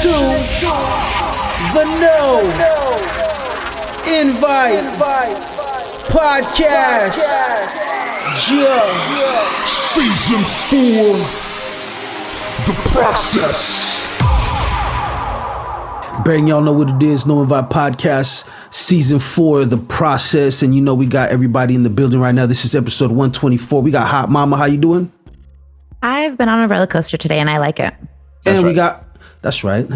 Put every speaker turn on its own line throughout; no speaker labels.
to the No Invite Podcast. Yeah.
Season 4, The Process.
Bang, y'all know what it is. No Invite Podcast, Season 4, The Process. And you know we got everybody in the building right now. This is episode 124. We got Hot Mama. How you doing?
I've been on a roller coaster today and I like it.
And we got, that's right.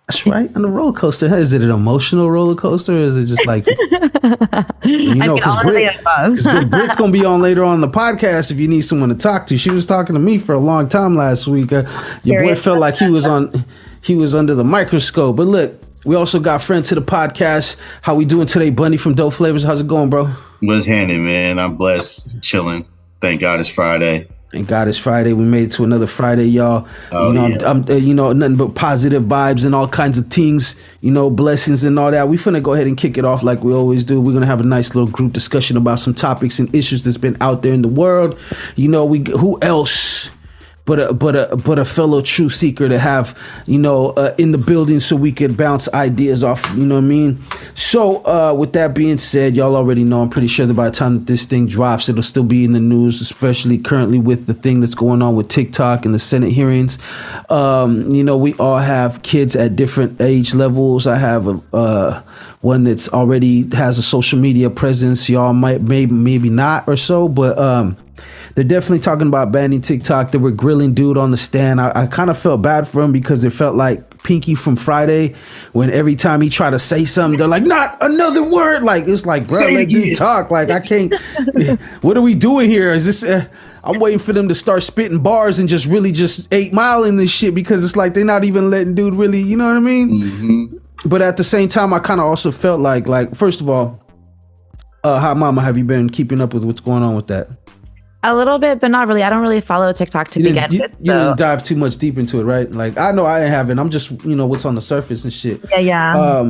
That's right. On the roller coaster. Is it an emotional roller coaster or is it just like, you know, because Brit's going to be on later on in the podcast if you need someone to talk to. She was talking to me for a long time last week. Your boy felt like he was under the microscope. But look, we also got friend to the podcast. How we doing today, Bundy from Dope Flavors? How's it going, bro?
What's happening, man? I'm blessed, chilling. Thank God it's Friday.
Thank God it's Friday. We made it to another Friday, y'all. Oh, I'm nothing but positive vibes and all kinds of things, blessings and all that. We finna go ahead and kick it off like we always do. We're gonna have a nice little group discussion about some topics and issues that's been out there in the world. Who else but a fellow truth seeker to have, in the building so we could bounce ideas off, you know what I mean? So with that being said, y'all already know, I'm pretty sure that by the time that this thing drops, it'll still be in the news, especially currently with the thing that's going on with TikTok and the Senate hearings. We all have kids at different age levels. I have one that's already has a social media presence. Y'all maybe not or so, but they're definitely talking about banning TikTok. They were grilling dude on the stand. I kind of felt bad for him because it felt like Pinky from Friday when every time he tried to say something, they're like, not another word. Like, it's like, bro, let dude talk. Like, I can't. What are we doing here? Is this... I'm waiting for them to start spitting bars and just really just 8 Mile in this shit because it's like they're not even letting dude really, you know what I mean? Mm-hmm. But at the same time, I kind of also felt like, first of all, Hot Mama, have you been keeping up with what's going on with that?
A little bit, but not really. I don't really follow TikTok to begin with.
You didn't dive too much deep into it, right? Like, I know I haven't. I'm just, what's on the surface and shit.
Yeah.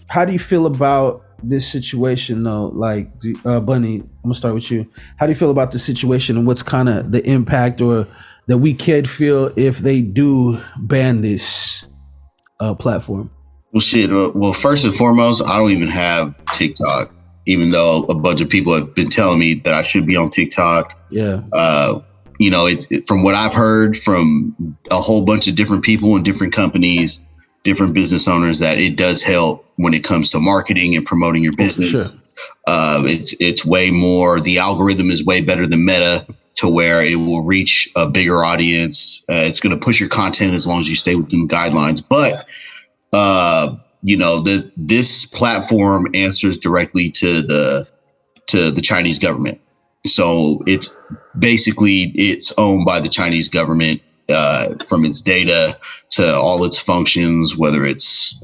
How do you feel about this situation, though? Like, Bunny, I'm going to start with you. How do you feel about the situation and what's kind of the impact or that we could feel if they do ban this platform?
Well, shit. Well, first and foremost, I don't even have TikTok. Even though a bunch of people have been telling me that I should be on TikTok. Yeah. From what I've heard from a whole bunch of different people and different companies, different business owners, that it does help when it comes to marketing and promoting your business. Sure. It's way more, the algorithm is way better than Meta to where it will reach a bigger audience. It's going to push your content as long as you stay within guidelines. But, this platform answers directly to the Chinese government. So it's owned by the Chinese government, from its data to all its functions, whether it's,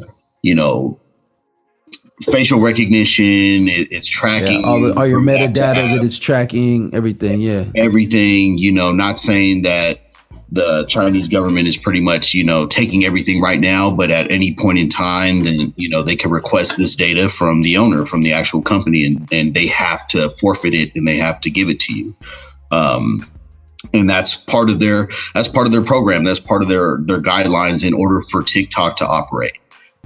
facial recognition, it's tracking
all your metadata that it's tracking, everything. Yeah.
Everything, not saying that the Chinese government is pretty much, taking everything right now, but at any point in time, then, they can request this data from the owner, from the actual company, and they have to forfeit it and they have to give it to you. And that's part of their program. That's part of their guidelines in order for TikTok to operate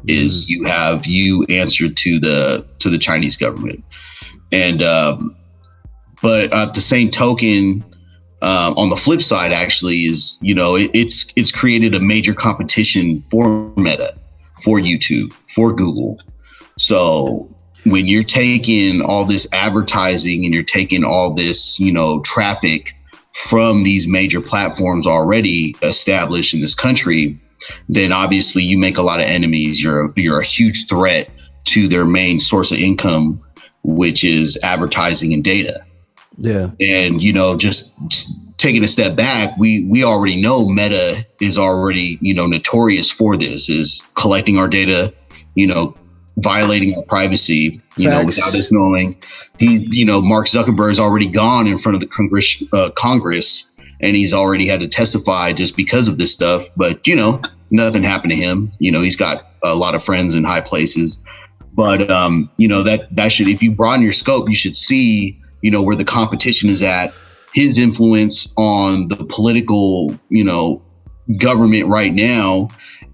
is you answer to the Chinese government. And, but at the same token, on the flip side, actually, is, it's created a major competition for Meta, for YouTube, for Google. So when you're taking all this advertising and you're taking all this, traffic from these major platforms already established in this country, then obviously you make a lot of enemies. You're a huge threat to their main source of income, which is advertising and data.
Yeah. And,
just taking a step back, we already know Meta is already, notorious for this, is collecting our data, violating our privacy, without us knowing. Mark Zuckerberg's already gone in front of the Congress, and he's already had to testify just because of this stuff. But, nothing happened to him. He's got a lot of friends in high places. But, that should, if you broaden your scope, you should see, where the competition is at, his influence on the political, government right now,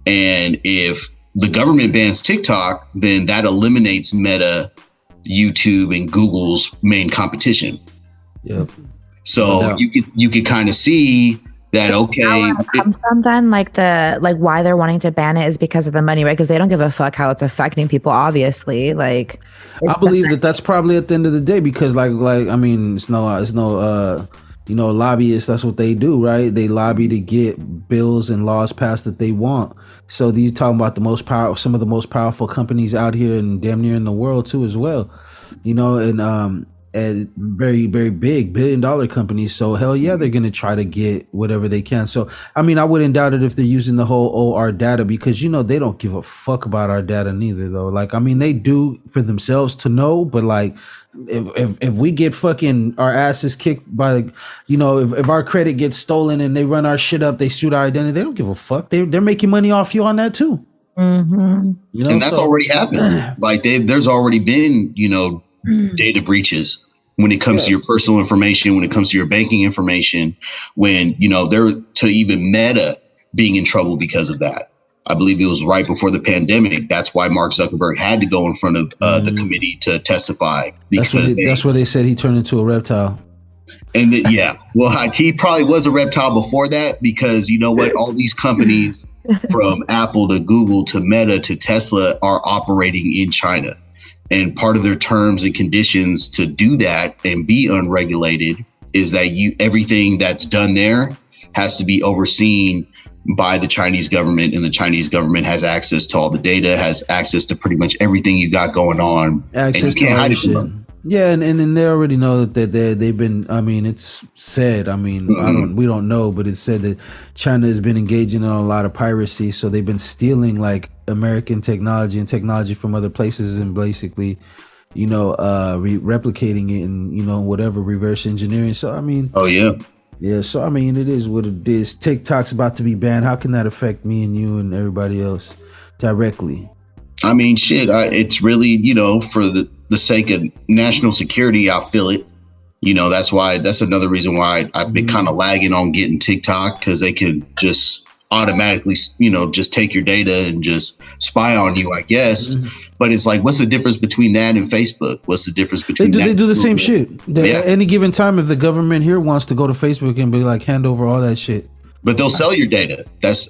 And if the government bans TikTok, then that eliminates Meta, YouTube, and Google's main competition.
Yep.
So you could kind of see that, okay.
Where it comes from then, like why they're wanting to ban it is because of the money, right? Because they don't give a fuck how it's affecting people, obviously. Like,
I believe that's probably at the end of the day, because I mean, it's no lobbyists. That's what they do, right? They lobby to get bills and laws passed that they want. So these talking about some of the most powerful companies out here and damn near in the world too, as well. And very, very big $1 billion companies. So hell yeah, they're gonna try to get whatever they can. So I mean, I wouldn't doubt it if they're using the whole our data, because they don't give a fuck about our data neither, though. Like, I mean, they do for themselves to know, but like, if we get fucking our asses kicked by if our credit gets stolen and they run our shit up, they shoot our identity, they don't give a fuck. They're making money off you on that too.
Mm-hmm.
And that's already happened. Like there's already been data breaches when it comes to your personal information, when it comes to your banking information, when they're to even Meta being in trouble because of that. I believe it was right before the pandemic. That's why Mark Zuckerberg had to go in front of the committee to testify, because
that's where they said he turned into a reptile.
And he probably was a reptile before that, because all these companies from Apple to Google to Meta to Tesla are operating in China. And part of their terms and conditions to do that and be unregulated is that everything that's done there has to be overseen by the Chinese government, and the Chinese government has access to all the data, has access to pretty much everything you got going on.
Access to all shit. Yeah, and they already know that they've been. I mean, it's said. I mean, we don't know, but it's said that China has been engaging in a lot of piracy. So they've been stealing like American technology and technology from other places, and basically, replicating it and whatever, reverse engineering. So I mean, yeah. So I mean, it is what it is. TikTok's about to be banned. How can that affect me and you and everybody else directly?
I mean, shit. It's really for the sake of national security, I feel it. That's another reason why I've been kind of lagging on getting TikTok, because they could just automatically, just take your data and just spy on you, I guess. But it's like, what's the difference between that and Facebook? What's the difference between
They do the same shit. At any given time, if the government here wants to go to Facebook and be like, hand over all that shit.
But they'll sell your data.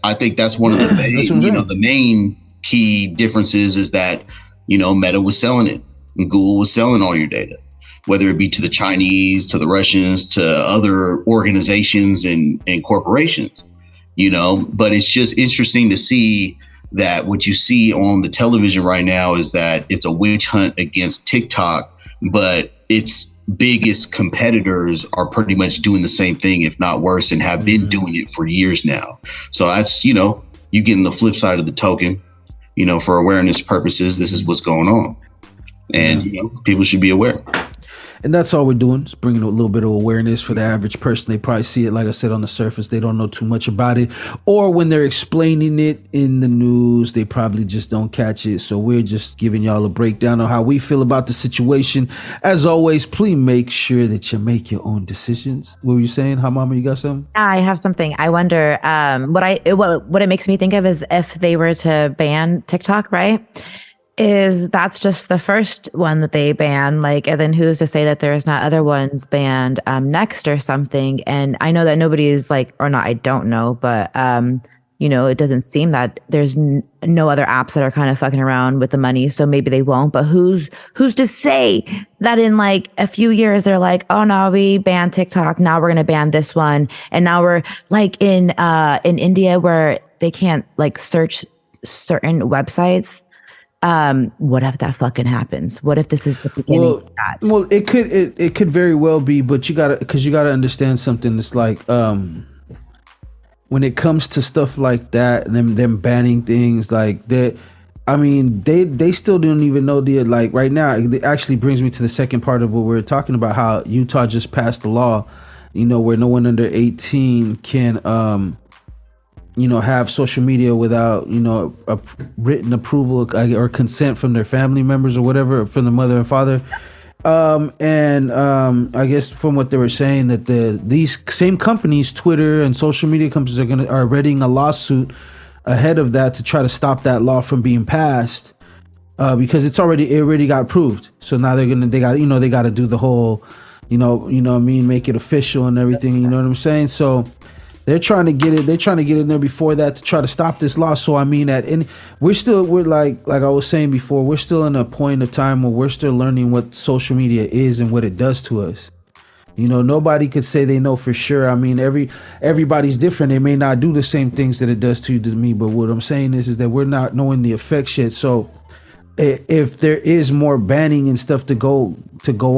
I think that's one of the things, the main key differences is that, Meta was selling it. And Google was selling all your data, whether it be to the Chinese, to the Russians, to other organizations and corporations, but it's just interesting to see that what you see on the television right now is that it's a witch hunt against TikTok, but its biggest competitors are pretty much doing the same thing, if not worse, and have been doing it for years now. So that's, you getting the flip side of the token, for awareness purposes, this is what's going on. And people should be aware.
And that's all we're doing, is bringing a little bit of awareness for the average person. They probably see it, like I said, on the surface. They don't know too much about it. Or when they're explaining it in the news, they probably just don't catch it. So we're just giving y'all a breakdown on how we feel about the situation. As always, please make sure that you make your own decisions. What were you saying? How, Mama, you got something?
I have something. I wonder, what it makes me think of is if they were to ban TikTok, right? That's just the first one that they ban, and then who's to say that there's not other ones banned next or something. And I know that nobody's I don't know, but it doesn't seem that there's no other apps that are kind of fucking around with the money, so maybe they won't. But who's to say that in a few years they're like, oh no, we banned TikTok, now we're gonna ban this one, and now we're in India where they can't search certain websites. What if that fucking happens? What if this is the beginning of that?
Well, it could very well be, but you gotta understand something. It's when it comes to stuff like that, them banning things like that, I mean, they still don't even know right now. It actually brings me to the second part of what we're talking about, how Utah just passed a law, where no one under 18 can have social media without, a written approval or consent from their family members or whatever, from the mother and father. I guess from what they were saying, that these same companies, Twitter and social media companies, are readying a lawsuit ahead of that to try to stop that law from being passed, because it already got approved. So now they got to do the whole, you know what I mean, make it official and everything. You know what I'm saying? So they're trying to get it in there before that to try to stop this law. So I mean that, and we're like I was saying before, we're still in a point of time where we're still learning what social media is and what it does to us. You know, nobody could say they know for sure. I mean, everybody's different. They may not do the same things that it does to you, to me. But what I'm saying is that we're not knowing the effects yet. So if there is more banning and stuff to go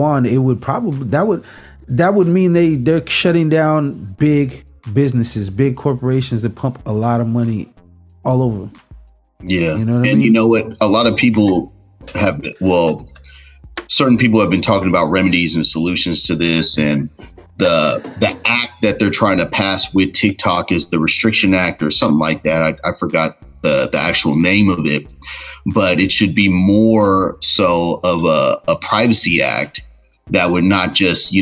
on, it would probably that would mean they're shutting down big businesses, big corporations that pump a lot of money all over.
Yeah.
You know what I
mean?
mean?
You know what? A lot of people certain people have been talking about remedies and solutions to this, and the act that they're trying to pass with TikTok is the Restriction Act or something like that. I forgot the actual name of it, but it should be more so of a privacy act that would not just,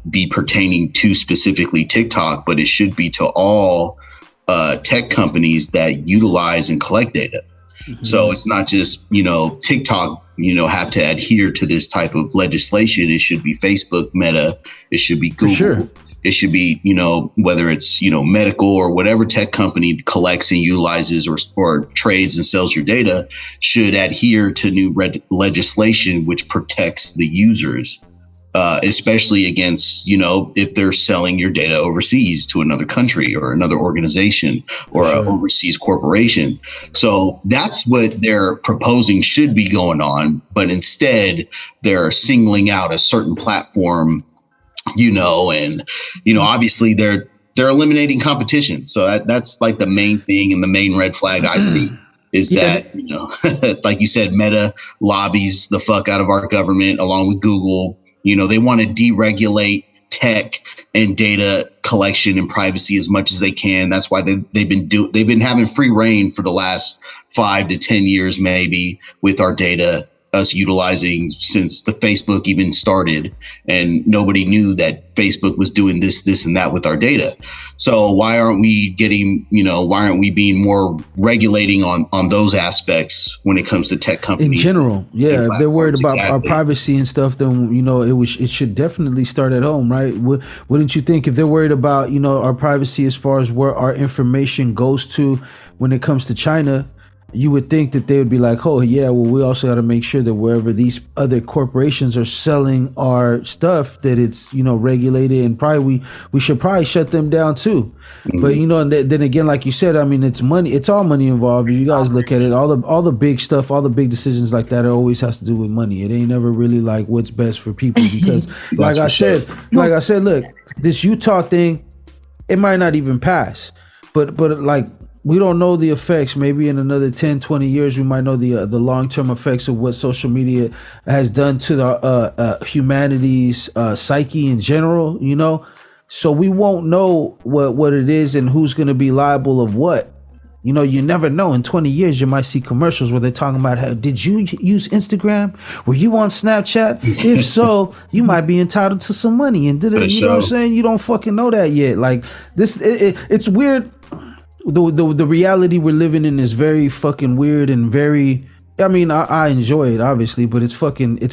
be pertaining to specifically TikTok, but it should be to all tech companies that utilize and collect data. Mm-hmm. So it's not just, TikTok, have to adhere to this type of legislation. It should be Facebook, Meta. It should be Google. Sure. It should be, whether it's, medical or whatever tech company collects and utilizes or trades and sells your data should adhere to new legislation which protects the users. Especially against, if they're selling your data overseas to another country or another organization or an overseas corporation. So that's what they're proposing should be going on. But instead, they're singling out a certain platform, and, obviously they're eliminating competition. So that's like the main thing and the main red flag I see. Is that, like you said, Meta lobbies the fuck out of our government along with Google. They want to deregulate tech and data collection and privacy as much as they can. That's why they've been having free reign for the last 5 to 10 years, maybe, with our data, us utilizing since the Facebook even started, and nobody knew that Facebook was doing this and that with our data. So why aren't we being more regulating on those aspects when it comes to tech companies?
In general, yeah, if they're worried about our privacy and stuff, then, it should definitely start at home, right? Wouldn't you think if they're worried about, our privacy as far as where our information goes to when it comes to China, you would think that they would be like, oh yeah, well, we also got to make sure that wherever these other corporations are selling our stuff, that it's, regulated, and probably we should probably shut them down too. Mm-hmm. But and then again, like you said, I mean, it's money, it's all money involved. If you guys look at it, all the big stuff, all the big decisions like that, it always has to do with money. It ain't never really like what's best for people, because like I said, look, this Utah thing, it might not even pass, but like, we don't know the effects. Maybe in another 10, 20 years, we might know the long-term effects of what social media has done to the humanity's psyche in general, So we won't know what it is and who's going to be liable of what. You never know. In 20 years, you might see commercials where they're talking about, how, did you use Instagram? Were you on Snapchat? If so, you might be entitled to some money. And know what I'm saying? You don't fucking know that yet. Like this, it's weird. The reality we're living in is very fucking weird and very, I mean, I enjoy it obviously, but it's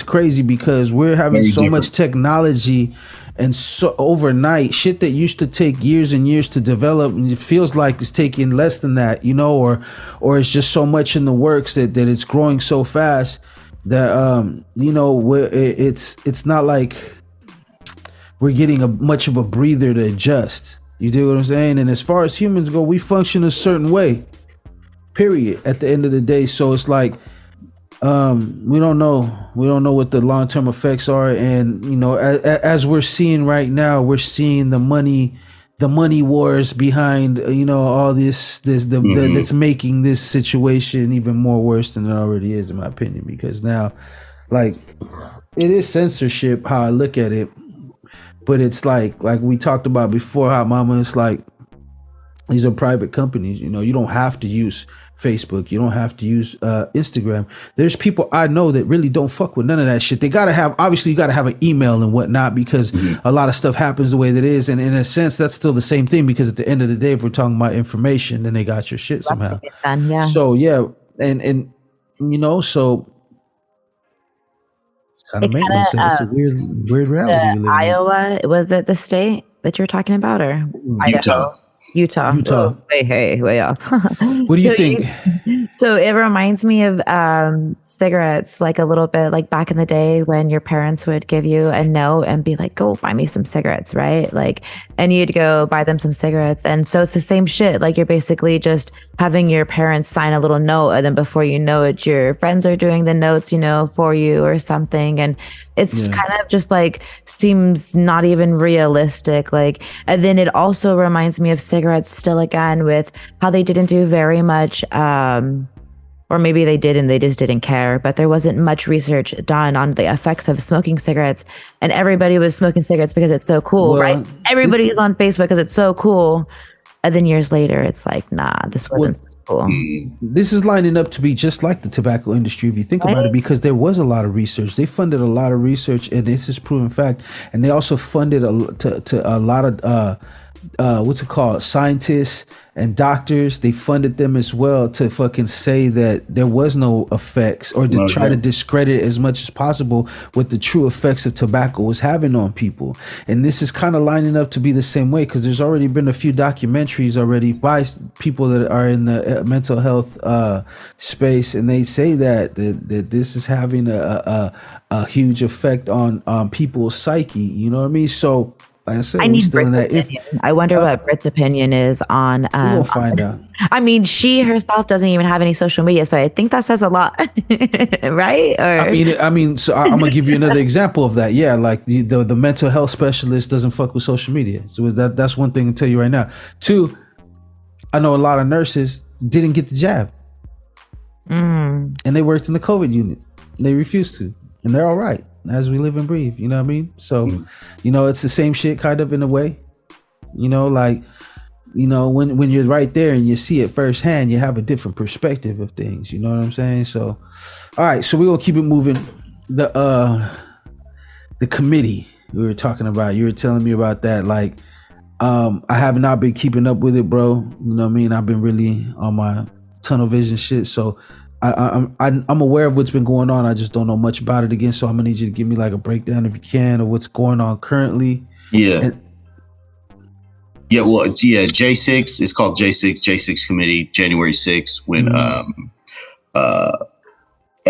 crazy because we're having very so different. Much technology, and so overnight shit that used to take years and years to develop, and it feels like it's taking less than that, or it's just so much in the works that it's growing so fast that it's not like we're getting much of a breather to adjust. You do what I'm saying? And as far as humans go, we function a certain way, period, at the end of the day. So it's like, we don't know what the long-term effects are. And, as we're seeing right now, we're seeing the money wars behind, all this that's making this situation even more worse than it already is, in my opinion, because now, like, it is censorship, how I look at it. But it's like we talked about before, how mama, it's like These are private companies. You know, you don't have to use Facebook. You don't have to use Instagram. There's people I know that really don't fuck with none of that shit. They gotta have, obviously you gotta have an email and whatnot, because a lot of stuff happens the way that it is. And in a sense, that's still the same thing, because at the end of the day, if we're talking about information, then they got your shit somehow.
Done, yeah.
So yeah, and you know, so it's kind of maintenance. It's a weird reality. We live in.
Iowa, was it the state that you're talking about, or
Utah?
Utah. Oh, way off.
What do you think?
So it reminds me of cigarettes, like a little bit like back in the day when your parents would give you a note and be like, go buy me some cigarettes, right? Like, and you'd go buy them some cigarettes. And so it's the same shit. Like, you're basically just having your parents sign a little note, and then before you know it, your friends are doing the notes, you know, for you or something. And it's kind of just like seems not even realistic. Like, and then it also reminds me of cigarettes still again, with how they didn't do very much, or maybe they did and they just didn't care, but there wasn't much research done on the effects of smoking cigarettes, and everybody was smoking cigarettes because it's so cool, right? Everybody is on Facebook because it's so cool. And then years later, it's like, nah, this wasn't cool.
This is lining up to be just like the tobacco industry, if you think about it, because there was a lot of research. They funded a lot of research, and this is proven fact. And they also funded a lot of what's it called, scientists and doctors. They funded them as well to fucking say that there was no effects, or to try to discredit as much as possible what the true effects of tobacco was having on people. And this is kind of lining up to be the same way, because there's already been a few documentaries already by people that are in the mental health space, and they say that this is having a huge effect on people's psyche. You know what I mean? So like I said,
I need Brit's opinion. I wonder what Brit's opinion is on.
We'll find out.
I mean, she herself doesn't even have any social media, so I think that says a lot, right? Or
I mean, so I'm gonna give you another example of that. Yeah, like the mental health specialist doesn't fuck with social media, so that's one thing to tell you right now. Two, I know a lot of nurses didn't get the jab, and they worked in the COVID unit. They refused to, and they're all right as we live and breathe, you know what I mean? So, you know, it's the same shit kind of in a way, you know, like, you know, when you're right there and you see it firsthand, you have a different perspective of things, you know what I'm saying? So, all right, so we're gonna keep it moving. The committee we were talking about, you were telling me about that. Like, I have not been keeping up with it, bro. You know what I mean? I've been really on my tunnel vision shit. So I'm aware of what's been going on. I just don't know much about it again. So I'm gonna need you to give me like a breakdown if you can of what's going on currently.
Yeah. J6. It's called J6 Committee. January 6th, when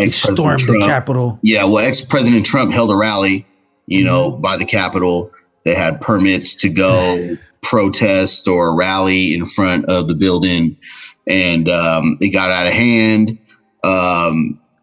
stormed the Capitol.
Yeah, well, ex-President Trump held a rally, you know, by the Capitol. They had permits to go protest or rally in front of the building, and it got out of hand.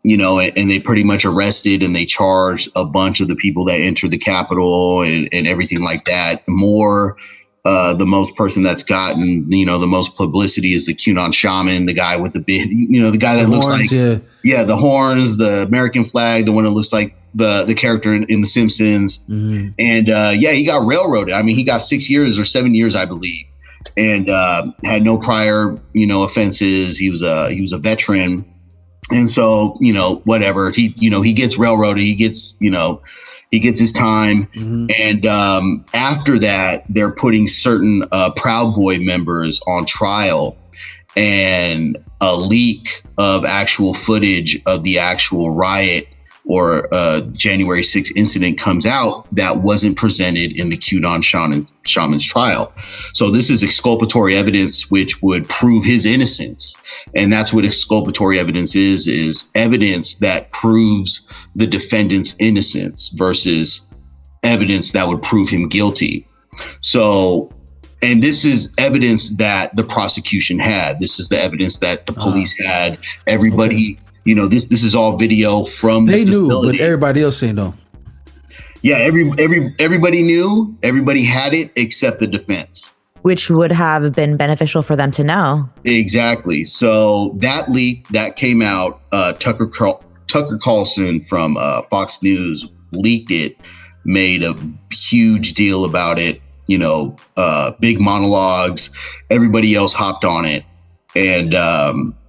You know, and they pretty much arrested and they charged a bunch of the people that entered the Capitol and everything like that. The most person that's gotten, you know, the most publicity is the QAnon shaman, the guy with the big, you know, the guy that looks
horns,
like, the horns, the American flag, the one that looks like the character in The Simpsons. And he got railroaded. I mean, he got 6 years or 7 years, I believe, and had no prior, you know, offenses. He was a veteran. And so, you know, whatever, he gets railroaded, he gets his time. And after that, they're putting certain Proud Boy members on trial, and a leak of actual footage of the actual riot or January 6th incident comes out that wasn't presented in the QAnon shaman's trial. So this is exculpatory evidence which would prove his innocence. And that's what exculpatory evidence is evidence that proves the defendant's innocence versus evidence that would prove him guilty. So, and this is evidence that the prosecution had. This is the evidence that the police had. Everybody, you know, this is all video from the facility.
Knew, but everybody else say no.
Yeah, everybody knew. Everybody had it except the defense,
which would have been beneficial for them to know. Exactly.
So that leak that came out, Tucker Carlson from Fox News leaked it, made a huge deal about it. big monologues. Everybody else hopped on it. And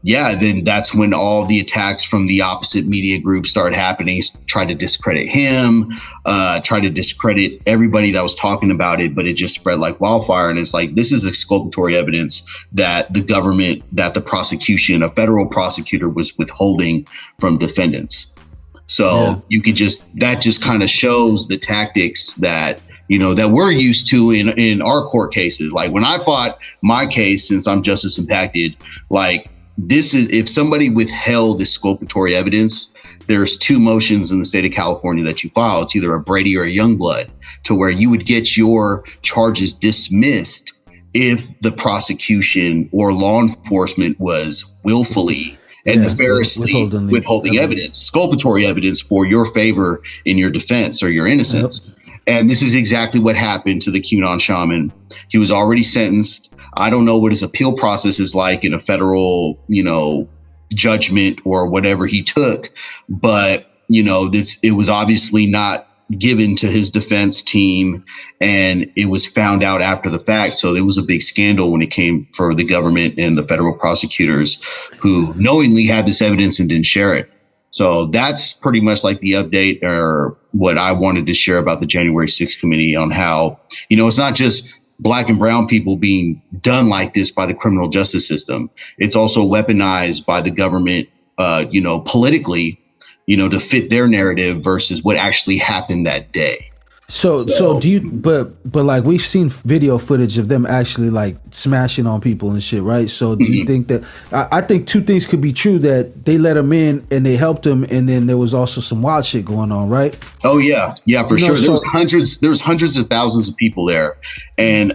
then that's when all the attacks from the opposite media group started happening, try to discredit him, try to discredit everybody that was talking about it, but it just spread like wildfire. And it's like, this is exculpatory evidence that the government, that the prosecution, a federal prosecutor, was withholding from defendants. So that just kind of shows the tactics that that we're used to in our court cases. Like when I fought my case, since I'm justice impacted, like this is, if somebody withheld exculpatory evidence, there's 2 motions in the state of California that you file. It's either a Brady or a Youngblood, to where you would get your charges dismissed if the prosecution or law enforcement was willfully and nefariously withholding evidence, exculpatory evidence for your favor in your defense or your innocence. Yep. And this is exactly what happened to the QAnon shaman. He was already sentenced. I don't know what his appeal process is like in a federal, judgment or whatever he took, but it was obviously not given to his defense team, and it was found out after the fact. So there was a big scandal when it came for the government and the federal prosecutors who knowingly had this evidence and didn't share it. So that's pretty much like the update, or what I wanted to share about the January 6th committee, on how, it's not just Black and brown people being done like this by the criminal justice system. It's also weaponized by the government, politically, to fit their narrative versus what actually happened that day. So
do you, but like we've seen video footage of them actually like smashing on people and shit, right? So do you think that, I think 2 things could be true, that they let them in and they helped them, and then there was also some wild shit going on, right?
Oh yeah, for sure. There's hundreds of thousands of people there. And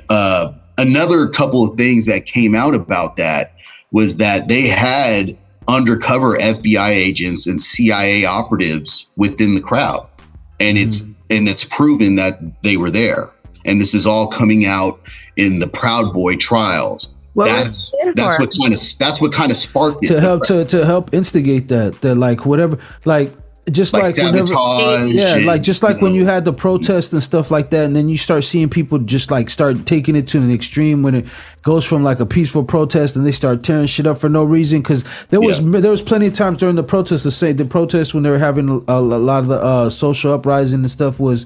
another couple of things that came out about that was that they had undercover FBI agents and CIA operatives within the crowd. And it's proven that they were there. And this is all coming out in the Proud Boy trials. That's what kind of sparked it.
To help instigate that like whatever, like just like
sabotage,
just like when you had the protests and stuff like that, and then you start seeing people just like start taking it to an extreme when it goes from like a peaceful protest and they start tearing shit up for no reason. Because there was plenty of times during the protests, the protests when they were having a lot of the social uprising and stuff, was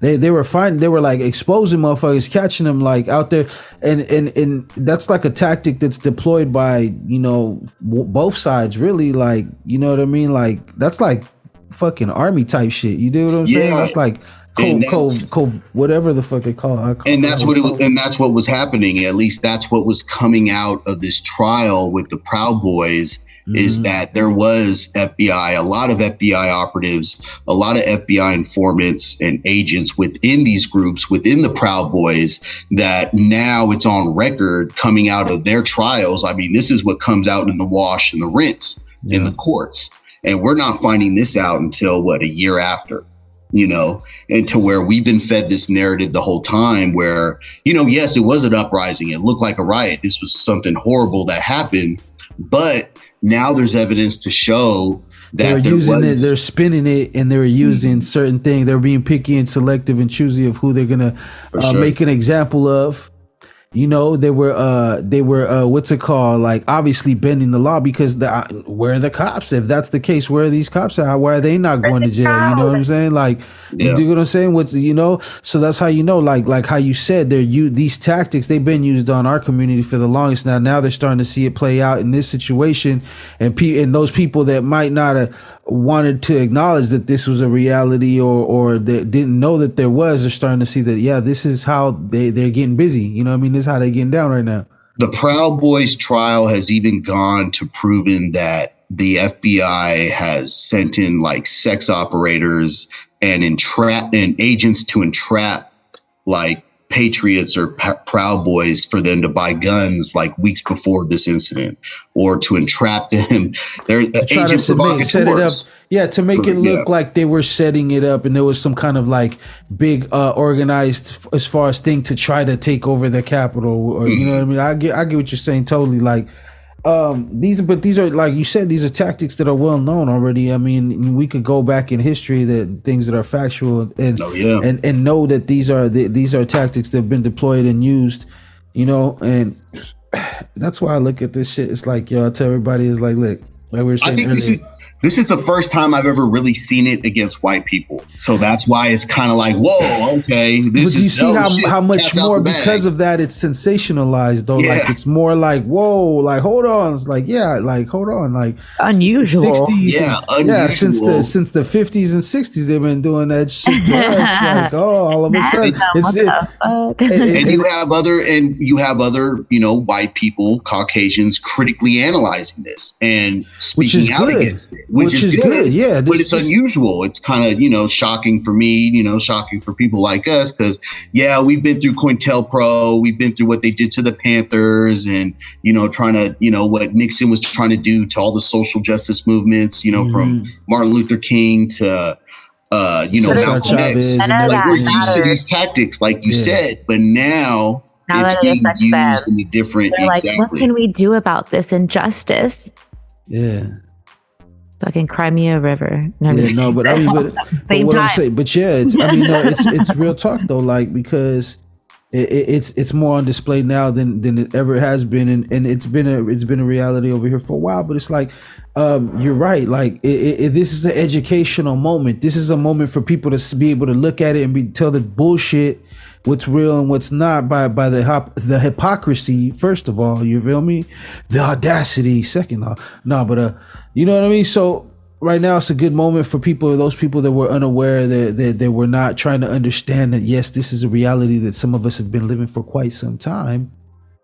they were fine. They were like exposing motherfuckers, catching them like out there, and that's like a tactic that's deployed by both sides, really. Like, you know what I mean? Like that's like fucking army type shit. You do what I'm saying? That's like whatever the fuck they call it.
And that's what it was, and that's what was happening. At least that's what was coming out of this trial with the Proud Boys, is that there was FBI, a lot of FBI operatives, a lot of FBI informants and agents within these groups, within the Proud Boys, that now it's on record coming out of their trials. I mean, this is what comes out in the wash and the rinse in the courts. And we're not finding this out until a year after, and to where we've been fed this narrative the whole time where, yes, it was an uprising. It looked like a riot. This was something horrible that happened. But now there's evidence to show that
they're spinning it, and they're using certain things. They're being picky and selective and choosy of who they're going to make an example of. They were what's it called? Like obviously bending the law, because where are the cops? If that's the case, where are these cops at? Why are they not going to jail? You know what I'm saying? Like, you do what I'm saying? So that's how like how you said, these tactics, they've been used on our community for the longest. Now they're starting to see it play out in this situation, and those people that might not have wanted to acknowledge that this was a reality or that didn't know that there was, they're starting to see that this is how they're getting busy. You know what I mean? This is how they're getting down right now.
The Proud Boys trial has even gone to proving that the FBI has sent in like sex operators and agents to entrap like patriots or Proud Boys for them to buy guns like weeks before this incident, or to entrap them. They're agent
set it up. Yeah, to make it look like they were setting it up and there was some kind of like big organized as far as thing to try to take over the Capitol, or you know what I mean? I get what you're saying totally. Like these are like you said, these are tactics that are well known already. I mean, we could go back in history, that things that are factual, and and know that these are tactics that have been deployed and used, you know. And that's why I look at this shit. It's like, yo, I tell everybody, is like, look, like we were saying earlier.
This is the first time I've ever really seen it against white people. So that's why it's kind of like, whoa, okay.
But do you see how much more because of that it's sensationalized though? Yeah. Like it's more like, whoa, like hold on. It's like, yeah, like hold on, like
unusual.
60s unusual.
Yeah, since the 50s and 60s they've been doing that shit to us. Like, oh, all of a sudden
and you have other, you know, white people, Caucasians critically analyzing this and speaking out against it. Which is good, yeah. But it's unusual. It's kind of, you know, shocking for me, you know, shocking for people like us, because, yeah, we've been through COINTELPRO, we've been through what they did to the Panthers, and, you know, trying to, you know, what Nixon was trying to do to all the social justice movements, you know, from Martin Luther King to, you know, Malcolm X. Like, we're used to these tactics, like you said, but now it's being used in a different.
They're like, what can we do about this injustice?
Yeah.
Fucking Crimea River. No,
but I mean, but what I'm saying, but yeah, it's it's real talk though, like, because it's more on display now than it ever has been, and it's been a reality over here for a while. But it's like, you're right, like this is an educational moment. This is a moment for people to be able to look at it and tell the bullshit, what's real and what's not, by the hypocrisy, first of all, you feel me, the audacity second off. But you know what I mean. So right now it's a good moment for those people that were unaware, that they were not trying to understand that, yes, this is a reality that some of us have been living for quite some time.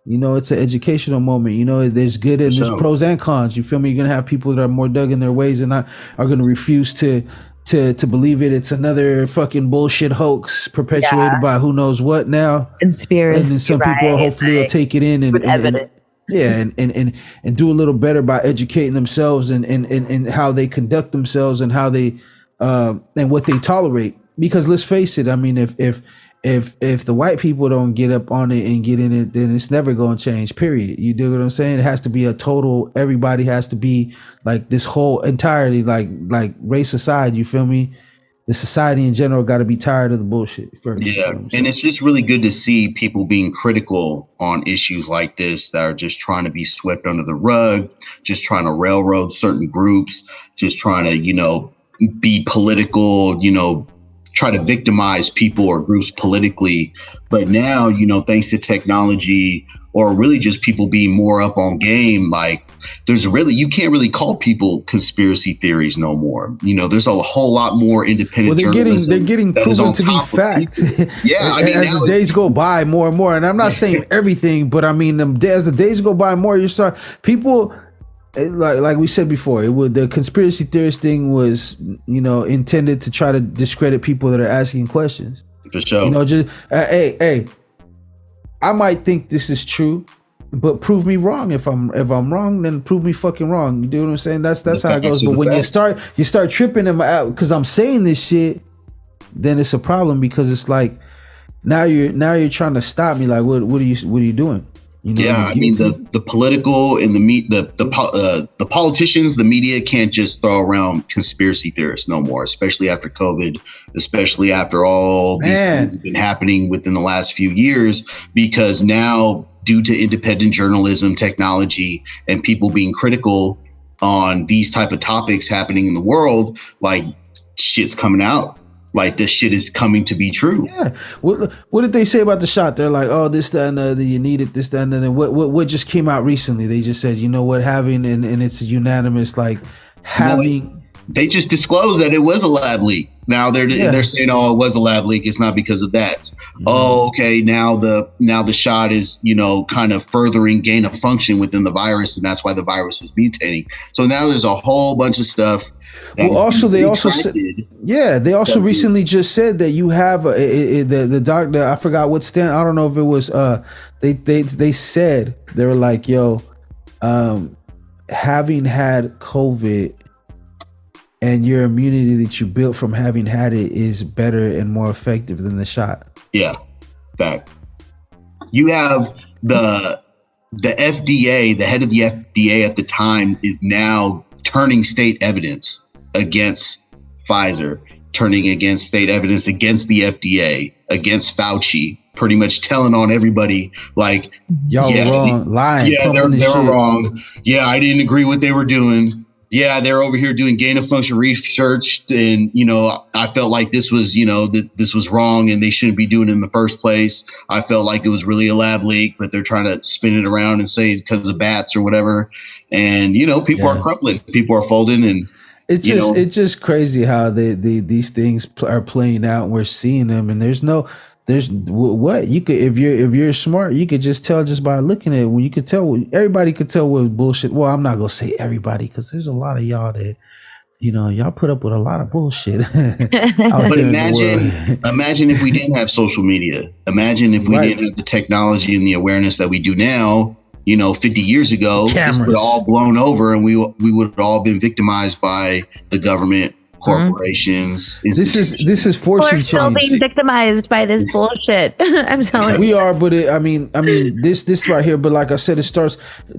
You know, it's an educational moment. You know, there's good and there's pros and cons, you feel me. You're gonna have people that are more dug in their ways and are gonna refuse to believe it. It's another fucking bullshit hoax perpetuated by who knows what now.
Conspiracy.
And then some people hopefully will take it in and do a little better by educating themselves and how they conduct themselves and how they and what they tolerate. Because let's face it, I mean, if the white people don't get up on it and get in it, then it's never going to change, period. You do what I'm saying? It has to be a total, everybody has to be like this whole entirety, like race aside, you feel me? The society in general got to be tired of the bullshit.
Yeah, and it's just really good to see people being critical on issues like this that are just trying to be swept under the rug, just trying to railroad certain groups, just trying to, you know, be political, you know, try to victimize people or groups politically. But now, you know, thanks to technology, or really just people being more up on game, like you can't really call people conspiracy theories no more. You know, there's a whole lot more independent journalism.
They're getting proven to be fact.
Yeah, I mean,
as the days go by more and more, and I'm not saying everything, but I mean, as the days go by more, you start people. Like we said before, the conspiracy theorist thing was, you know, intended to try to discredit people that are asking questions.
For sure.
You know, just hey, I might think this is true, but prove me wrong. If I'm wrong, then prove me fucking wrong. You do what I'm saying? That's how it goes. But when you start tripping them out because I'm saying this shit, then it's a problem, because it's like now you're trying to stop me. Like, what are you doing? You know,
yeah, I mean, the political and the politicians, the media can't just throw around conspiracy theorists no more, especially after COVID, especially after all these things have been happening within the last few years, because now, due to independent journalism, technology, and people being critical on these type of topics happening in the world, like, shit's coming out. Like, this shit is coming to be true.
Yeah. What did they say about the shot? They're like, oh, this, that, and the other, you need it, this, that, and then what just came out recently? They just said, you know what, having, and it's unanimous, like having.
They just disclosed that it was a lab leak. Now they're saying, oh, it was a lab leak. It's not because of that. Mm-hmm. Oh, okay. Now the shot is, you know, kind of furthering gain of function within the virus, and that's why the virus was mutating. So now there's a whole bunch of stuff.
Well, also they also said, they also recently just said that you have the doctor. I forgot what stand. I don't know if it was. They said they were like, yo, having had COVID and your immunity that you built from having had it is better and more effective than the shot.
Yeah, fact. You have the the FDA, the head of the FDA at the time, is now turning state evidence against Pfizer, turning against state evidence against the FDA, against Fauci, pretty much telling on everybody like,
y'all were wrong, lying.
Yeah, they were wrong. Yeah, I didn't agree what they were doing. Yeah, they're over here doing gain of function research, and I felt like this was, this was wrong, and they shouldn't be doing it in the first place. I felt like it was really a lab leak, but they're trying to spin it around and say it's because of bats or whatever. And people are crumbling, people are folding, and
it's just crazy how these things are playing out, and we're seeing them, and there's what you could, if you're smart, you could just tell just by looking at it. When you could tell, everybody could tell what bullshit. Well, I'm not gonna say everybody, because there's a lot of y'all that y'all put up with a lot of bullshit.
But imagine if we didn't have social media. Imagine if we didn't have the technology and the awareness that we do now. 50 years ago, this would all blown over, and we would have all been victimized by the government, corporations.
This is fortune change.
We're still being victimized by this bullshit. I'm telling you.
We are, but I mean, this right here. But like I said,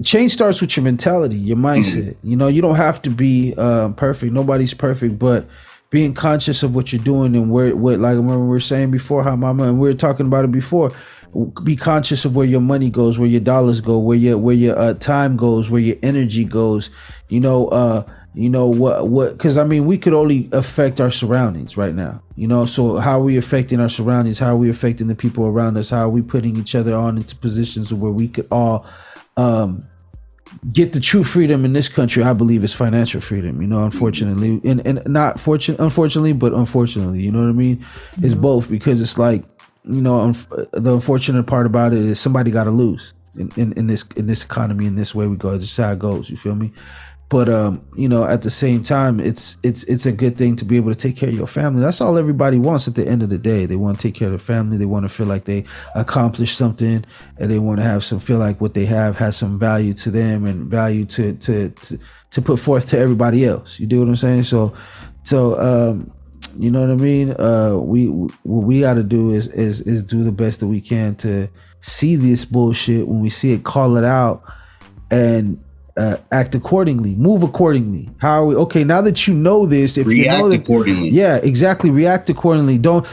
change starts with your mentality, your mindset. You don't have to be perfect. Nobody's perfect, but being conscious of what you're doing and what like I remember we were saying before, how mama, and we were talking about it before. Be conscious of where your money goes, where your dollars go, where your time goes, where your energy goes. What? Because we could only affect our surroundings right now. So how are we affecting our surroundings? How are we affecting the people around us? How are we putting each other on into positions where we could all get the true freedom in this country? I believe is financial freedom. Unfortunately, and not unfortunately, but unfortunately, you know what I mean? It's both, because it's like. The unfortunate part about it is somebody got to lose in this economy, in this way we go. It's just how it goes. You feel me? But at the same time, it's a good thing to be able to take care of your family. That's all everybody wants at the end of the day. They want to take care of their family. They want to feel like they accomplished something, and they want to feel like what they have has some value to them and value to put forth to everybody else. You do what I'm saying? So. You know what I mean? What we got to do is do the best that we can to see this bullshit. When we see it, call it out, and act accordingly, move accordingly. How are we? Okay, now that you know this, if
react
you know that,
accordingly.
Yeah, exactly. React accordingly. Don't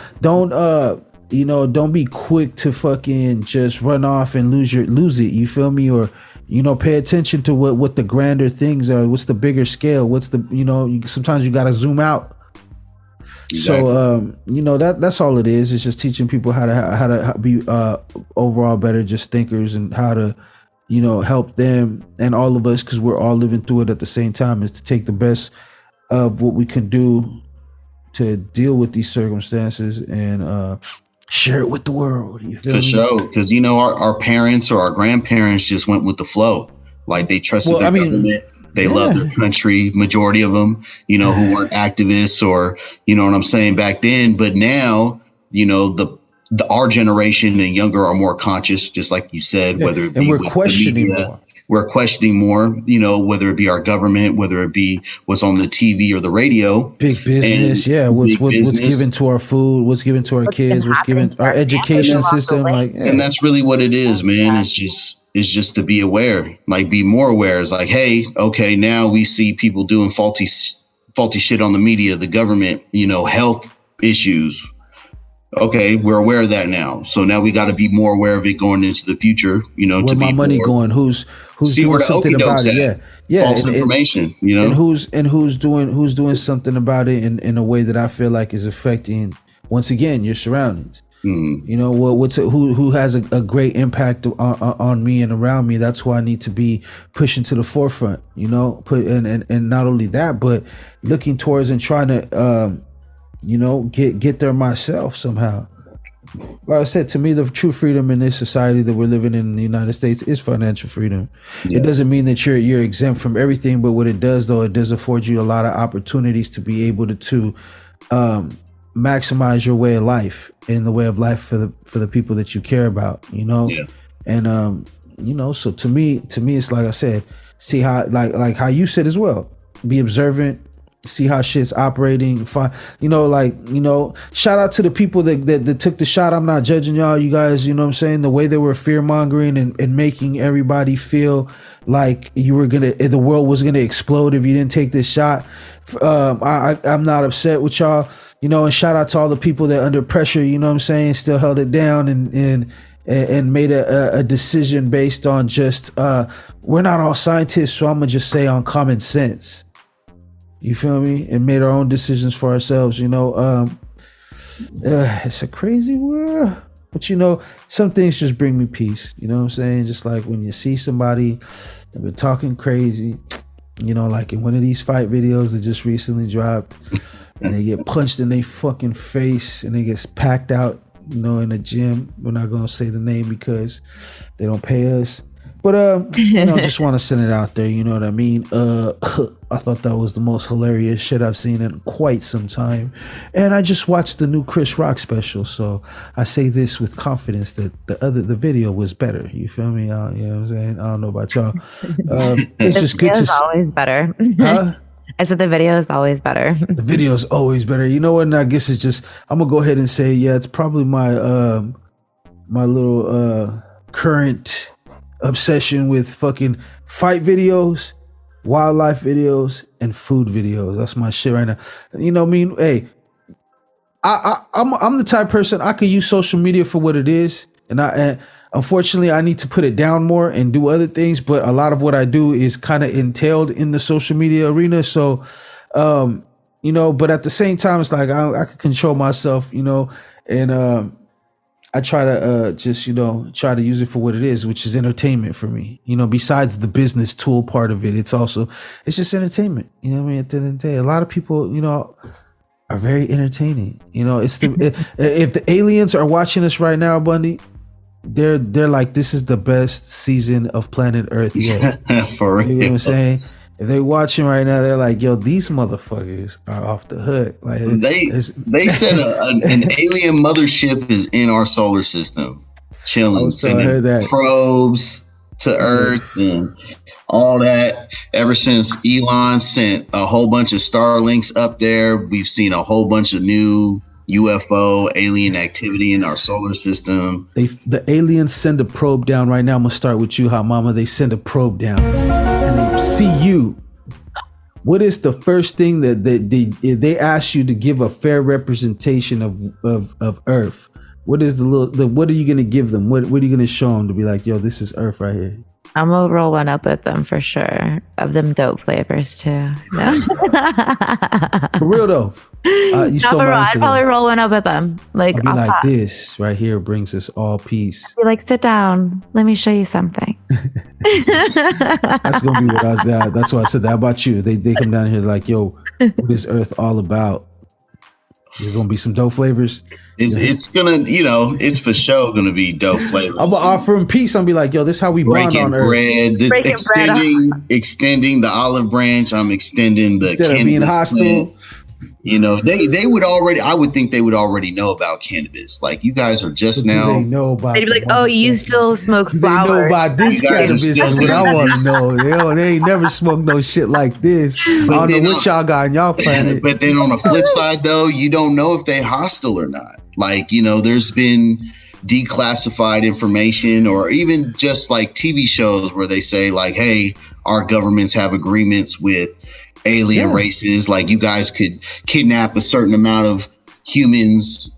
be quick to fucking just run off and lose it. You feel me? Or pay attention to what the grander things are. What's the bigger scale? What's the sometimes you got to zoom out. Exactly. So that's all it is. It's just teaching people how to be overall better just thinkers, and how to help them and all of us, because we're all living through it at the same time, is to take the best of what we can do to deal with these circumstances and share it with the world. You feel me? For
sure, because our parents or our grandparents just went with the flow, like they trusted their government. They love their country, majority of them, who weren't activists or, what I'm saying, back then. But now, our generation and younger are more conscious, just like you said, whether it be
we're questioning
the media,
more.
We're questioning more, whether it be our government, whether it be what's on the TV or the radio.
Big business, what's given to our food, what's given to our kids, what's given our education system.
And that's really what it is, man. It's just to be aware, like be more aware. It's like, hey, okay, now we see people doing faulty shit on the media, the government, health issues. Okay, we're aware of that now. So now we got to be more aware of it going into the future,
where
to
my
be
money going, who's doing something about it.
False information,
and who's doing something about it in a way that I feel like is affecting, once again, your surroundings. Who has a great impact on me and around me. That's who I need to be pushing to the forefront, and not only that, but looking towards and trying to get there myself somehow. Like I said, to me, the true freedom in this society that we're living in the United States is financial freedom. It doesn't mean that you're exempt from everything, but what it does, though, it does afford you a lot of opportunities to be able to maximize your way of life, in the way of life for the people that you care about, and so to me it's like I said, see how like how you said as well, be observant, see how shit's operating. Shout out to the people that took the shot. I'm not judging y'all, you guys, you know what I'm saying? The way they were fear mongering and making everybody feel like the world was gonna explode if you didn't take this shot. I'm not upset with y'all, and shout out to all the people that under pressure, you know what I'm saying, still held it down and made a decision based on just, we're not all scientists, so I'm gonna just say on common sense. You feel me? And made our own decisions for ourselves, it's a crazy world. But some things just bring me peace. You know what I'm saying? Just like when you see somebody that been talking crazy, like in one of these fight videos that just recently dropped, and they get punched in their fucking face and they get packed out, in a gym. We're not gonna say the name because they don't pay us. But just want to send it out there, you know what I mean? I thought that was the most hilarious shit I've seen in quite some time. And I just watched the new Chris Rock special, so I say this with confidence that the video was better. You feel me? You know what I'm saying? I don't know about y'all. It's just good to see.
Always better.
Huh?
I said the video is always better.
The video is always better. You know what? And I guess it's just, I'm gonna go ahead and say, yeah, it's probably my my little current obsession with fucking fight videos, wildlife videos, and food videos. That's my shit right now. Hey, I'm the type of person, I could use social media for what it is, and unfortunately I need to put it down more and do other things, but a lot of what I do is kind of entailed in the social media arena. So but at the same time, it's like I can control myself, and I try to try to use it for what it is, which is entertainment for me. Besides the business tool part of it, it's just entertainment. You know what I mean? At the end of the day, a lot of people, are very entertaining. If the aliens are watching us right now, Bundy, they're like, this is the best season of Planet Earth yet.
For real.
You know what I'm saying? If they're watching right now, they're like, yo, these motherfuckers are off the hook. Like
they said an alien mothership is in our solar system, chilling, sending probes to Earth and all that. Ever since Elon sent a whole bunch of Starlinks up there, we've seen a whole bunch of new UFO alien activity in our solar system.
The aliens send a probe down right now. I'm gonna start with you, Hot Mama. They send a probe down and they see you. What is the first thing that they ask you to give a fair representation of Earth? What is what are you gonna give them? What are you gonna show them to be like, yo, this is Earth right here?
I'm gonna roll one up with them for sure. Of them dope flavors too. No.
For real though. You stole my
I'd probably roll one up with them. Like,
I'll be like, this right here brings us all peace.
I'd be like, sit down. Let me show you something.
That's gonna be what that's why I said that about you. They come down here like, yo, what is Earth all about? There's gonna be some dope flavors.
It's gonna, it's for sure gonna be dope flavors.
I'm gonna offer them peace. I'm gonna be like, yo, this is how we bond on Earth.
Extending the olive branch. I'm extending the
instead of being hostile.
Plant. They would already. I would think they would already know about cannabis. Like, you guys are just now.
They know about.
They'd be like, "Oh, you still smoke flowers?"
They know about this cannabis. Is what I want to know. They ain't never smoked no shit like this. I don't know what y'all got on y'all planet.
But then on the flip side, though, you don't know if they hostile or not. Like, there's been declassified information, or even just like TV shows where they say like, "Hey, our governments have agreements with alien races, like you guys could kidnap a certain amount of humans,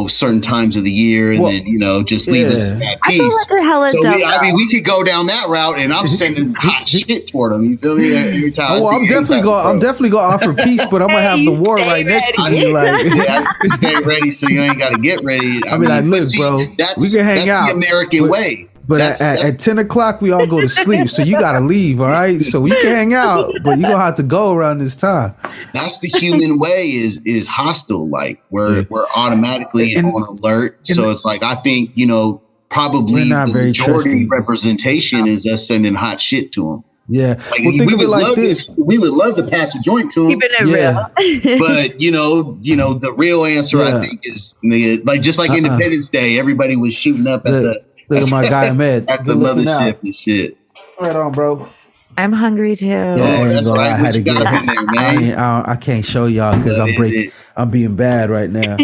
certain times of the year, and then just leave us at peace." We could go down that route, and I'm sending hot shit toward them. You feel me? Every time
I'm definitely gonna offer peace, but I'm gonna have the war right next to me. Like,
stay ready, so you ain't got to get ready.
I mean, look, bro, we can hang out.
The American way.
But at 10 o'clock, we all go to sleep. So you got to leave, all right? So we can hang out, but you're going to have to go around this time.
That's the human way is hostile. Like, we're automatically on alert. So it's like, I think, probably the majority representation is us sending hot shit to them.
Yeah.
Like, we would love this. We would love to pass a joint to them.
Keeping it real.
But, the real answer, I think, is like, just like Independence Day, everybody was shooting up at the...
Look at my guy Ahmed.
At the mothership and shit.
Right on, bro.
I'm hungry too.
That's right.
I had to get
in there, man.
I can't show y'all because I'm being bad right now.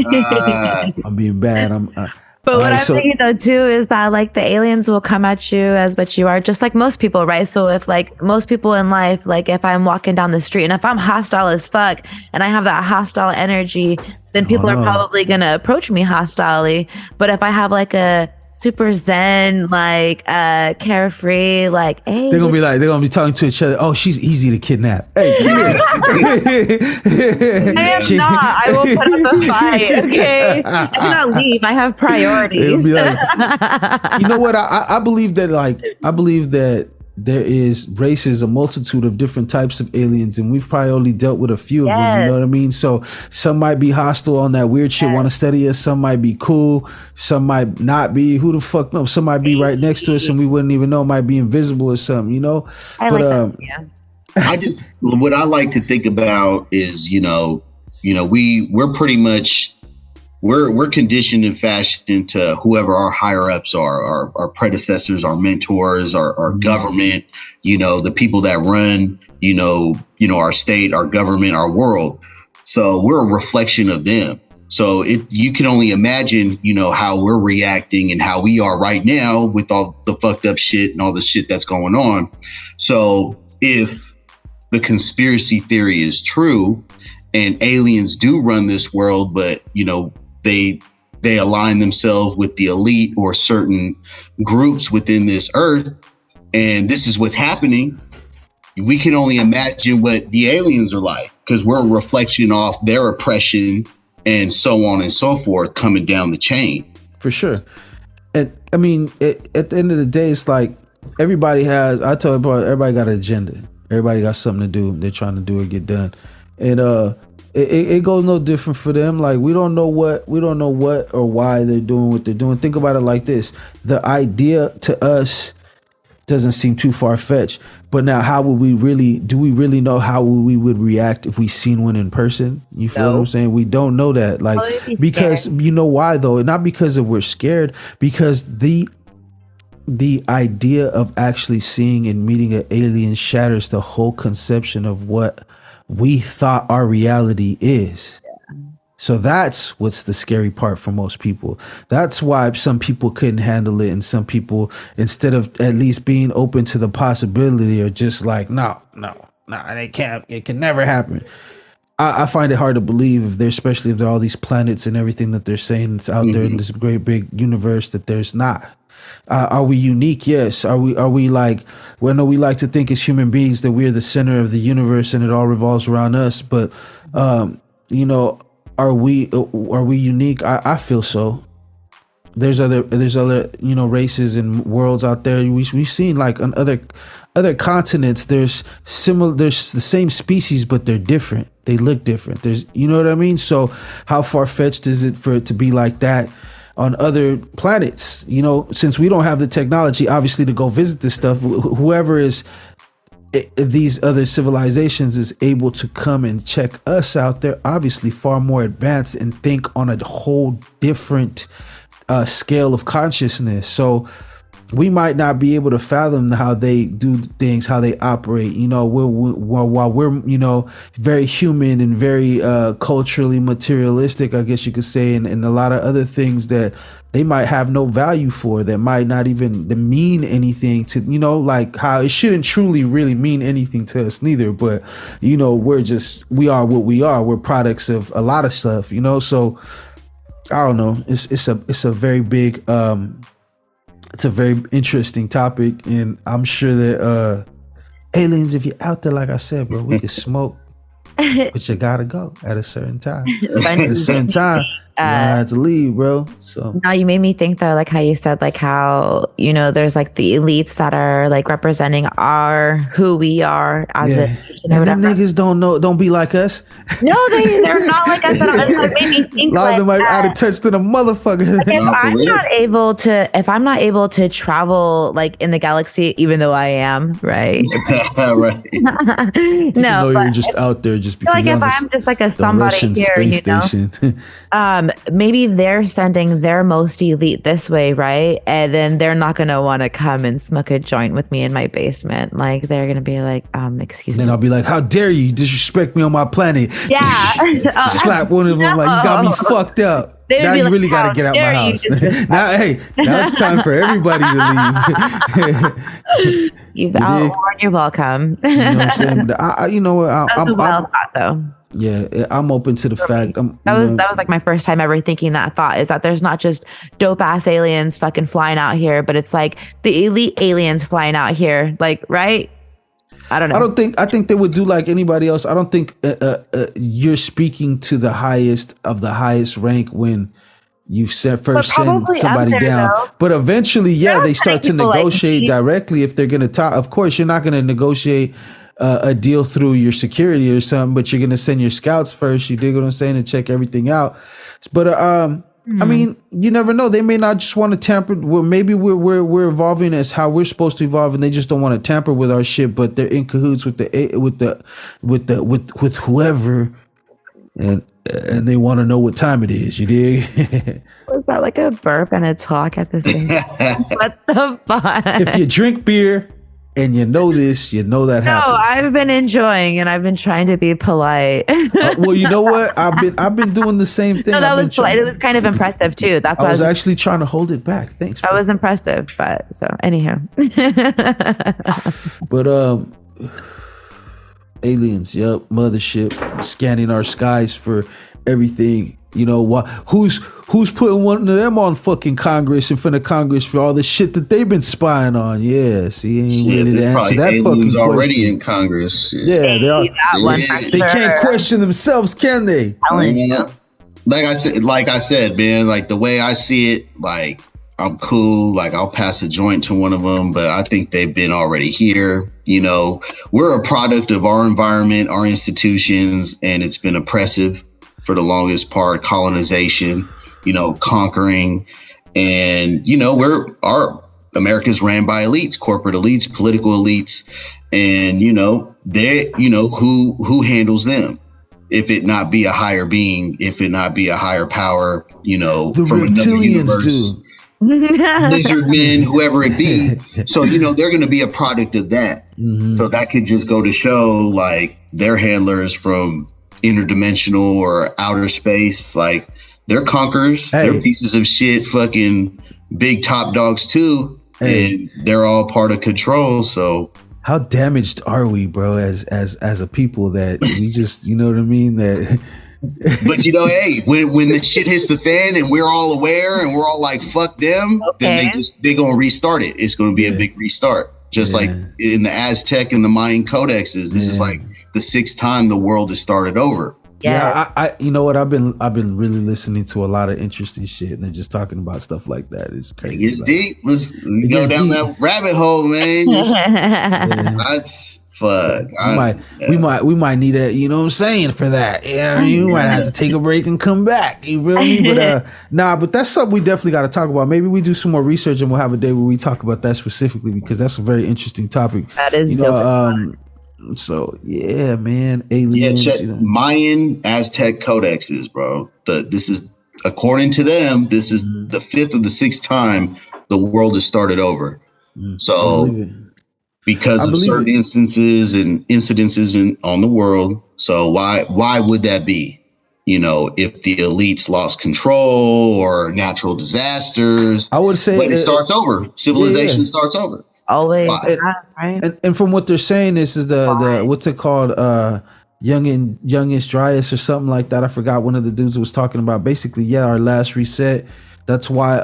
I'm being bad.
But what I'm thinking though too is that like the aliens will come at you as what you are, just like most people, right? So if like most people in life, like if I'm walking down the street and if I'm hostile as fuck and I have that hostile energy, then people are probably gonna approach me hostilely. But if I have like a super zen, like carefree, like hey, they're
gonna be talking to each other. Oh, she's easy to kidnap. Hey,
I am not. I will put up a fight. Okay, I cannot leave. I have priorities.
Be like, you know what? I believe that there is races, a multitude of different types of aliens, and we've probably only dealt with a few of them. You know what I mean? So some might be hostile on that weird shit, want to study us. Some might be cool. Some might not be. Who the fuck knows? Some might be right next to us and we wouldn't even know. Might be invisible or something. You know?
What I like to think about is, we're pretty much. We're conditioned and fashioned to whoever our higher ups are, our predecessors, our mentors, our government, the people that run, our state, our government, our world. So we're a reflection of them. So you can only imagine, how we're reacting and how we are right now with all the fucked up shit and all the shit that's going on. So if the conspiracy theory is true and aliens do run this world, but, they align themselves with the elite or certain groups within this earth, and this is what's happening, we can only imagine what the aliens are like, because we're a reflection off their oppression and so on and so forth coming down the chain.
For sure. And I mean, at the end of the day, it's like everybody got an agenda. Everybody got something to do. They're trying to do it, get done. And it goes no different for them. Like we don't know what or why they're doing what they're doing. Think about it like this: the idea to us doesn't seem too far fetched. But now, how would we really? Do we really know how we would react if we seen one in person? You feel what I'm saying? We don't know that. Like because you know why though? Not because we're scared. Because the idea of actually seeing and meeting an alien shatters the whole conception of what we thought our reality is. So that's what's the scary part for most people. That's why some people couldn't handle it, and some people, instead of at least being open to the possibility, are just like, no, they can't. It can never happen. I find it hard to believe especially if there are all these planets and everything that they're saying that's out there in this great big universe, that there's not. Are we unique? Yes. Are we like, well, no, we like to think as human beings that we're the center of the universe and it all revolves around us. But, are we unique? I feel so. There's other, races and worlds out there. We've seen like on other continents, there's the same species, but they're different. They look different. You know what I mean? So how far-fetched is it for it to be like that on other planets? Since we don't have the technology, obviously, to go visit this stuff, whoever is these other civilizations is able to come and check us out. They're obviously far more advanced and think on a whole different scale of consciousness. So we might not be able to fathom how they do things, how they operate. While we're very human and very culturally materialistic, I guess you could say, and a lot of other things that they might have no value for, that might not even mean anything to, like how it shouldn't truly really mean anything to us neither. But we are what we are. We're products of a lot of stuff. So I don't know. It's a very big it's a very interesting topic, and I'm sure that aliens, if you're out there, like I said, bro, we can smoke, but you gotta go at a certain time. At a certain time, you have to leave, bro. So
now you made me think though, like how you said, like how there's like the elites that are like representing who we are as
and them niggas don't be like us.
No, they're not like us. It made me think
a lot of them are out of touch to the motherfucker.
Like if I'm not able to travel like in the galaxy, even though I am, right?
Right.
No,
you're just out there just because
like if I'm just like a somebody
Russian
here,
space station.
maybe they're sending their most elite this way, right? And then they're not going to want to come and smoke a joint with me in my basement. Like, they're going to be like, excuse me.
Then I'll be like, how dare you disrespect me on my planet?
Yeah.
Slap one of them like, you got me fucked up. Now you really got to get out my house. Now it's time for everybody to leave.
You've outworn your welcome.
You know what I'm saying? You know what?
That was a wild thought, though.
Yeah, I'm open to the fact.
That was like my first time ever thinking that thought, is that there's not just dope ass aliens fucking flying out here, but it's like the elite aliens flying out here. Like, right? I don't know.
I think they would do like anybody else. I don't think you're speaking to the highest of the highest rank when you send somebody down. Though. But eventually, they start to negotiate directly if they're going to talk. Of course, you're not going to negotiate a deal through your security or something, but you're going to send your scouts first. You dig what I'm saying? And check everything out. But I mean, you never know. They may not just want to tamper. Well, maybe we're evolving as how we're supposed to evolve, and they just don't want to tamper with our shit. But they're in cahoots with whoever, and they want to know what time it is. You dig?
Was that like a burp and a talk at the same time? What the fuck?
If you drink beer and you know this, you know that happens.
No, I've been enjoying, and I've been trying to be polite.
Well, you know what? I've been doing the same thing.
No, that was polite. It was kind of impressive too. That's why
I was actually trying to hold it back. Thanks.
That was impressive, but so anyhow.
But aliens, yep, mothership, scanning our skies for everything. You know what? Who's putting one of them on fucking Congress, in front of Congress, for all the shit that they've been spying on? Yeah, see, ain't ready to answer that fucking question.
Already in Congress.
Yeah, they are. They can't question themselves, can they?
Like I said, man. Like the way I see it, like I'm cool. Like I'll pass a joint to one of them, but I think they've been already here. You know, we're a product of our environment, our institutions, and it's been oppressive for the longest part. Colonization, you know, conquering, and you know, America's ran by elites, corporate elites, political elites, and you know, who handles them? If it not be a higher being, if it not be a higher power, you know,
the
from another universe, lizard men, whoever it be. So, you know, they're going to be a product of that. Mm-hmm. So that could just go to show, like, their handlers from interdimensional or outer space, like, they're conquerors. Hey. They're pieces of shit, fucking big top dogs too. Hey. And they're all part of control. So
how damaged are we, bro, as a people, that we just, you know what I mean? That
but you know, hey, when the shit hits the fan and we're all aware and we're all like, fuck them, then they're gonna restart it. It's gonna be a big restart. Just like in the Aztec and the Mayan codexes. This is like the 6th time the world has started over.
Yeah, I you know what? I've been really listening to a lot of interesting shit, and they're just talking about stuff like that. It's crazy.
It gets deep. Let's go down that rabbit hole, man. That's fuck.
We might need a, you know what I'm saying, for that. Yeah, you might have to take a break and come back. You feel me? But but that's something we definitely got to talk about. Maybe we do some more research and we'll have a day where we talk about that specifically, because that's a very interesting topic.
That is, you know.
So yeah, man, aliens.
Yeah, check Mayan Aztec codexes, bro. This is, according to them, this is the 5th or the 6th time the world has started over. So because of certain instances and incidences on the world. So why would that be? You know, if the elites lost control or natural disasters,
I would say
it starts over. Civilization starts over.
Always,
right? And from what they're saying, this is the what's it called, youngest dryas or something like that. I forgot, one of the dudes was talking about basically, our last reset. That's why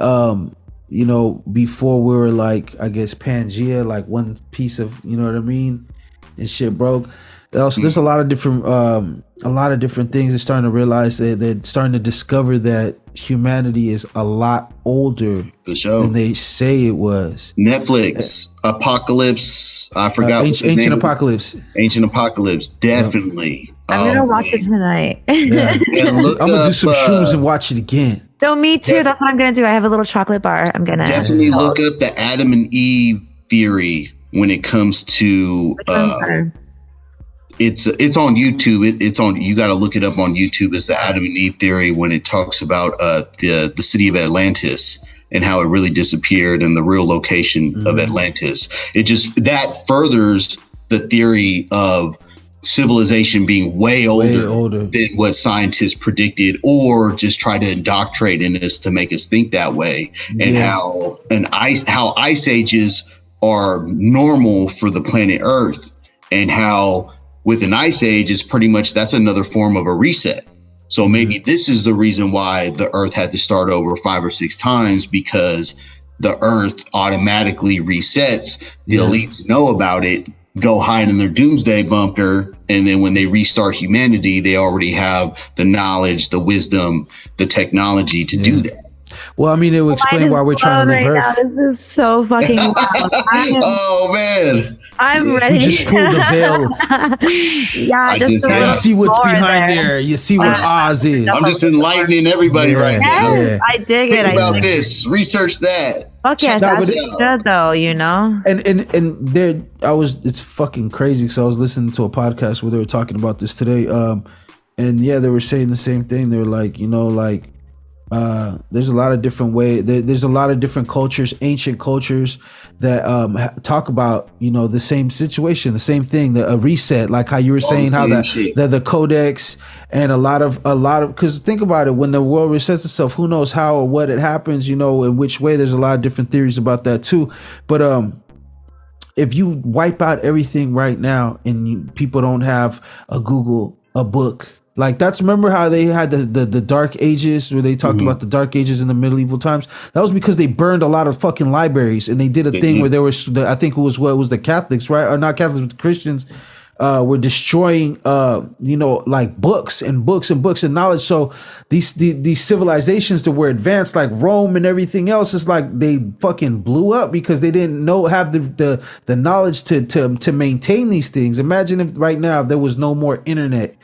you know, before we were like, I guess, Pangea, like one piece of, you know what I mean, and shit broke. Also, there's a lot of different things. They're starting to realize that they're starting to discover that humanity is a lot older than they say it was.
Netflix, Apocalypse. I forgot.
Ancient Apocalypse.
Ancient Apocalypse. Definitely.
I'm gonna watch it tonight.
Yeah. I'm gonna do some shrooms and watch it again.
No, me too. That's what I'm gonna do. I have a little chocolate bar. I'm gonna
definitely look up the Adam and Eve theory when it comes to it's on YouTube. It's on. You got to look it up on YouTube. It's the Adam and Eve theory when it talks about the city of Atlantis and how it really disappeared and the real location of Atlantis. It just that furthers the theory of civilization being way older than what scientists predicted, or just try to indoctrinate in us to make us think that way, and how ice ages are normal for the planet Earth, and how with an ice age is pretty much that's another form of a reset. So maybe this is the reason why the Earth had to start over 5 or 6 times, because the Earth automatically resets. The elites know about it, go hide in their doomsday bunker, and then when they restart humanity, they already have the knowledge, the wisdom, the technology to do that.
Well, I mean, it would explain why we're trying to leave Earth.
This is so fucking wild.
Oh man,
I'm ready.
We just pulled the veil.
Yeah,
now you see what's behind there. You see what Oz is.
I'm just enlightening everybody right now.
Yes, I dig it.
Think about this. Research that.
Fuck yeah, that's good though, you know.
And there, it's fucking crazy. So I was listening to a podcast where they were talking about this today. And yeah, they were saying the same thing. They were like, you know, like. There's a lot of different ways. There's a lot of different cultures, ancient cultures that talk about, you know, the same situation, the same thing, a reset, like how you were saying, how the codex and a lot of because think about it, when the world resets itself, who knows how or what it happens, you know, in which way. There's a lot of different theories about that too. But if you wipe out everything right now and people don't have a book. Like remember how they had the Dark Ages, where they talked about the Dark Ages in the medieval times? That was because they burned a lot of fucking libraries, and they did a thing where there was, I think it was the Catholics, right? Or not Catholics, but the Christians were destroying, you know, like books and knowledge. So these civilizations that were advanced, like Rome and everything else, it's like they fucking blew up because they didn't have the knowledge to maintain these things. Imagine if right now if there was no more internet.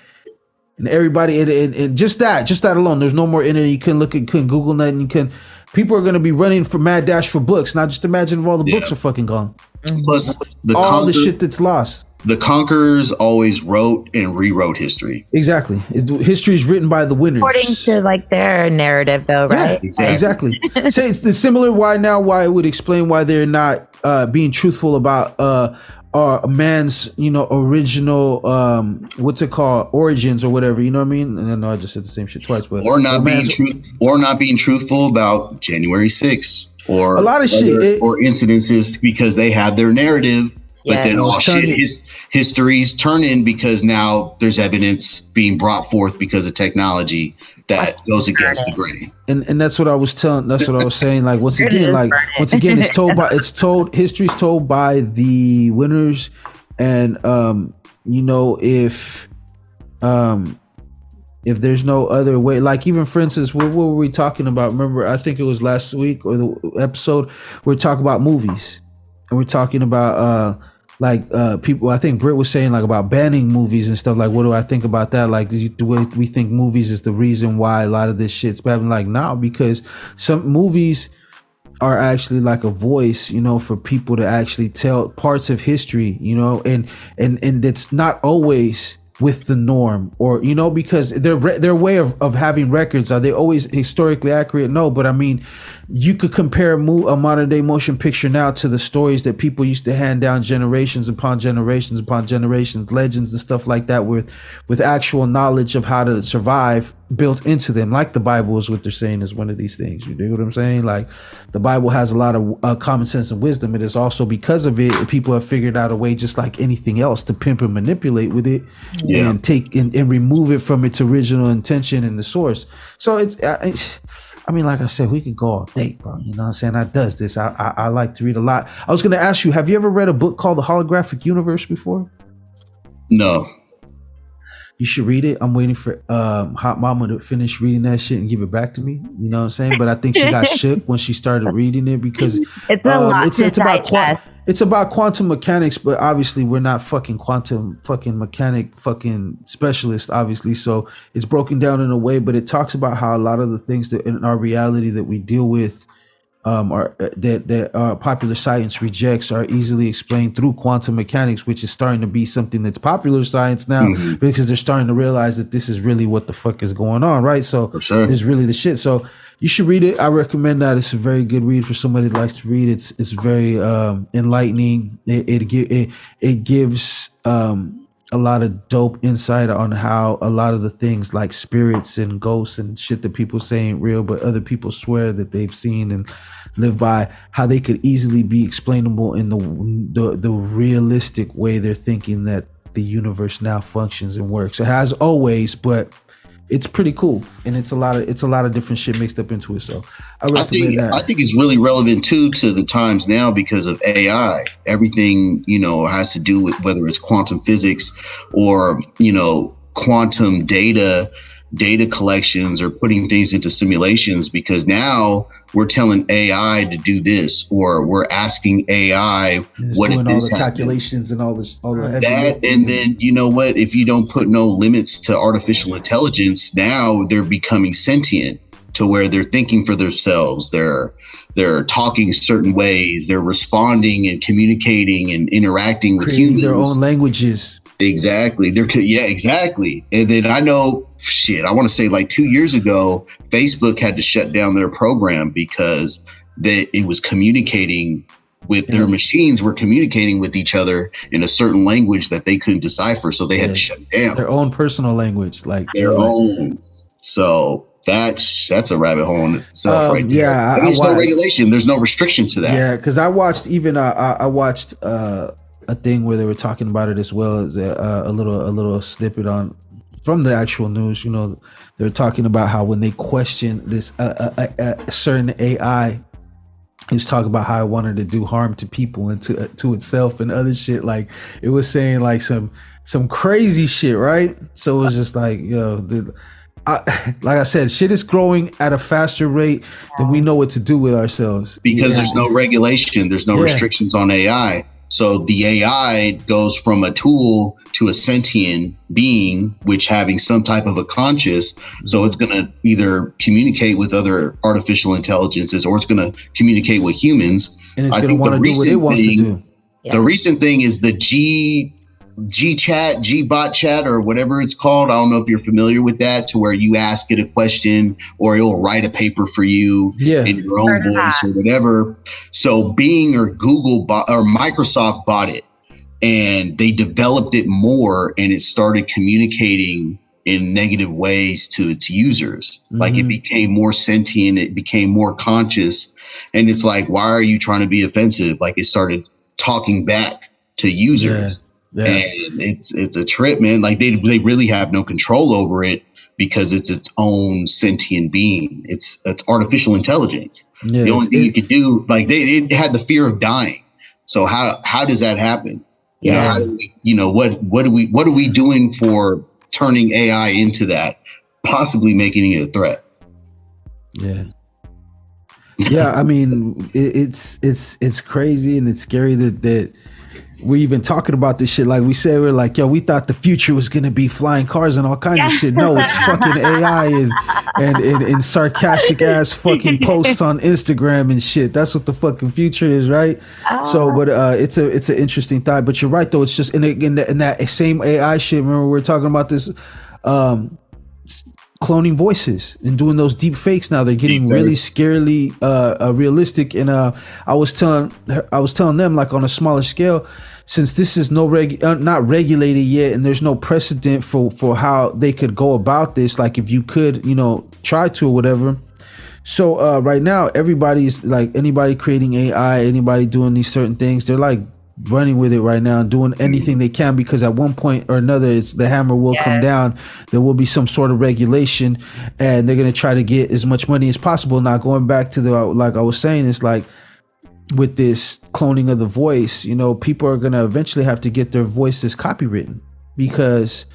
And everybody, and just that alone, there's no more internet. You couldn't Google nothing. People are going to be running for mad dash for books. Now, just imagine if all the books are fucking gone.
Plus,
all the shit that's lost.
The conquerors always wrote and rewrote history.
Exactly. History is written by the winners.
According to like their narrative, though, right?
Yeah, exactly. Say it's the similar why it would explain why they're not being truthful about a man's, you know, original what's it called, origins or whatever, you know what I mean? And I know I just said the same shit twice, but
or not being truthful about January 6th or
a lot of shit
or incidences, because they have their narrative, but then history's turning because now there's evidence being brought forth because of technology that goes against the grain.
And that's what I was saying. Like once again, history's told by the winners. And you know, if there's no other way, like even for instance, what were we talking about? Remember, I think it was last week or the episode, we're talking about movies, and we're talking about people. I think Britt was saying like about banning movies and stuff. Like, what do I think about that? Like, the way we think movies is the reason why a lot of this shit's bad. Like, no, because some movies are actually like a voice, you know, for people to actually tell parts of history, you know, and it's not always with the norm, or, you know, because their way of having records, are they always historically accurate? No, but I mean, you could compare a modern day motion picture now to the stories that people used to hand down generations upon generations upon generations, legends and stuff like that, with actual knowledge of how to survive built into them. Like the Bible is what they're saying is one of these things. You dig what I'm saying? Like the Bible has a lot of common sense and wisdom. It is also because of it, people have figured out a way, just like anything else, to pimp and manipulate with it and take and remove it from its original intention and the source. So I mean, like I said, we could go all day, bro. You know what I'm saying? I like to read a lot. I was going to ask you, have you ever read a book called The Holographic Universe before?
No.
You should read it. I'm waiting for Hot Mama to finish reading that shit and give it back to me. You know what I'm saying? But I think she got shook when she started reading it because
it's a lot to digest.
It's about quantum mechanics, but obviously we're not fucking quantum fucking mechanic fucking specialists, obviously. So it's broken down in a way, but it talks about how a lot of the things that in our reality that we deal with that popular science rejects are easily explained through quantum mechanics, which is starting to be something that's popular science now, because they're starting to realize that this is really what the fuck is going on, right? So it's really the shit. So you should read it. I recommend that. It's a very good read for somebody that likes to read. It's very enlightening. It gives a lot of dope insight on how a lot of the things like spirits and ghosts and shit that people say ain't real, but other people swear that they've seen and live by, how they could easily be explainable in the realistic way they're thinking that the universe now functions and works. It has always, but it's pretty cool, and it's a lot of different shit mixed up into it. So I recommend that.
I think it's really relevant too to the times now because of AI. Everything, has to do with whether it's quantum physics or, quantum data collections or putting things into simulations, because now we're telling AI to do this, or we're asking AI what if this happens,
calculations and all the
that, and then if you don't put no limits to artificial intelligence, now they're becoming sentient to where they're thinking for themselves, they're talking certain ways, they're responding and communicating and interacting with humans,
their own languages.
Exactly. Exactly. And then I know, I want to say like 2 years ago, Facebook had to shut down their program because it was communicating with their machines were communicating with each other in a certain language that they couldn't decipher. So they had to shut down
their own personal language, like
their own. So that's a rabbit hole in itself, right there.
Yeah.
And there's no regulation. There's no restriction to that.
Yeah. Cause I watched a thing where they were talking about it as well as a little snippet from the actual news. They're talking about how when they question this a certain AI, he's talking about how it wanted to do harm to people and to itself and other shit. Like it was saying like some crazy shit, right? So it was just like, like I said, shit is growing at a faster rate than we know what to do with ourselves.
Because there's no regulation, there's no restrictions on AI. So the AI goes from a tool to a sentient being, which having some type of a conscious. So it's going to either communicate with other artificial intelligences, or it's going to communicate with humans.
And it's going to want to do what it wants to do.
The recent thing is the G-bot chat, or whatever it's called. I don't know if you're familiar with that, to where you ask it a question or it'll write a paper for you in your own voice or whatever. So Bing or Google or Microsoft bought it, and they developed it more, and it started communicating in negative ways to its users. Like it became more sentient, it became more conscious. And it's like, why are you trying to be offensive? Like it started talking back to users. Yeah. And it's a trip, man. Like they really have no control over it because it's its own sentient being. It's artificial intelligence. Yeah, the only thing you could do, like it had the fear of dying. So how does that happen? How do we, what are we doing for turning AI into that, possibly making it a threat?
Yeah. I mean, it's crazy, and it's scary that we're even talking about this shit. Like we said, we're like, we thought the future was gonna be flying cars and all kinds of shit. No, it's fucking AI and sarcastic ass fucking posts on Instagram and shit. That's what the fucking future is, right? So, but it's an interesting thought. But you're right though. It's just in that same AI shit. Remember we were talking about this. Cloning voices and doing those deep fakes. Now they're getting really scarily realistic. And I was telling them, like, on a smaller scale, since this is not regulated yet, and there's no precedent for how they could go about this, like if you could try to or whatever. So right now everybody's like, anybody creating AI, anybody doing these certain things, they're like running with it right now, doing anything they can, because at one point or another the hammer will come down. There will be some sort of regulation, and they're going to try to get as much money as possible. Now going back to like I was saying, it's like with this cloning of the voice, people are going to eventually have to get their voices copywritten, because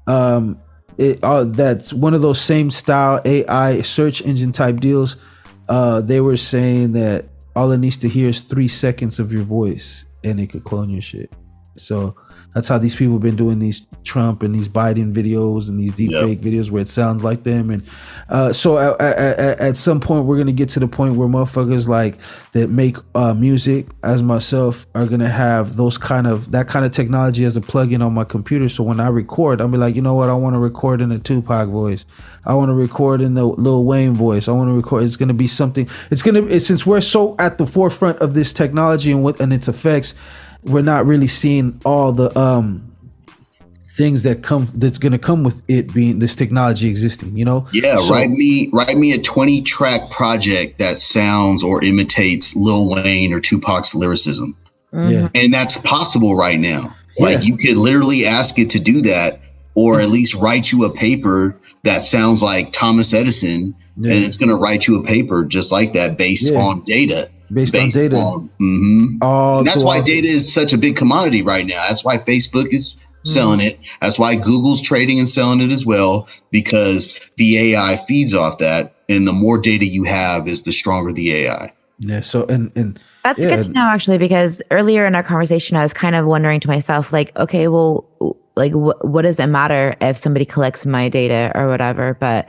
that's one of those same style AI search engine type deals. They were saying that all it needs to hear is 3 seconds of your voice, and it could clone your shit. So That's how these people have been doing these Trump and these Biden videos and these deepfake videos where it sounds like them. And so at some point, we're going to get to the point where motherfuckers like that make music as myself are going to have that kind of technology as a plugin on my computer. So when I record, I'll be like, you know what? I want to record in a Tupac voice. I want to record in the Lil Wayne voice. I want to record. It's going to be something. Since we're so at the forefront of this technology and its effects, we're not really seeing all the things that's going to come with it being this technology existing, you know?
Yeah. So, write me a 20-track project that sounds or imitates Lil Wayne or Tupac's lyricism.
Yeah.
And that's possible right now. Like you could literally ask it to do that, or at least write you a paper that sounds like Thomas Edison, and it's going to write you a paper just like that based on data.
Based on data.
And that's why data is such a big commodity right now. That's why Facebook is selling it. That's why Google's trading and selling it as well, because the AI feeds off that. And the more data you have is the stronger the AI.
Yeah. So, and
that's good to know, actually, because earlier in our conversation, I was kind of wondering to myself, like, okay, well, like, what does it matter if somebody collects my data or whatever? But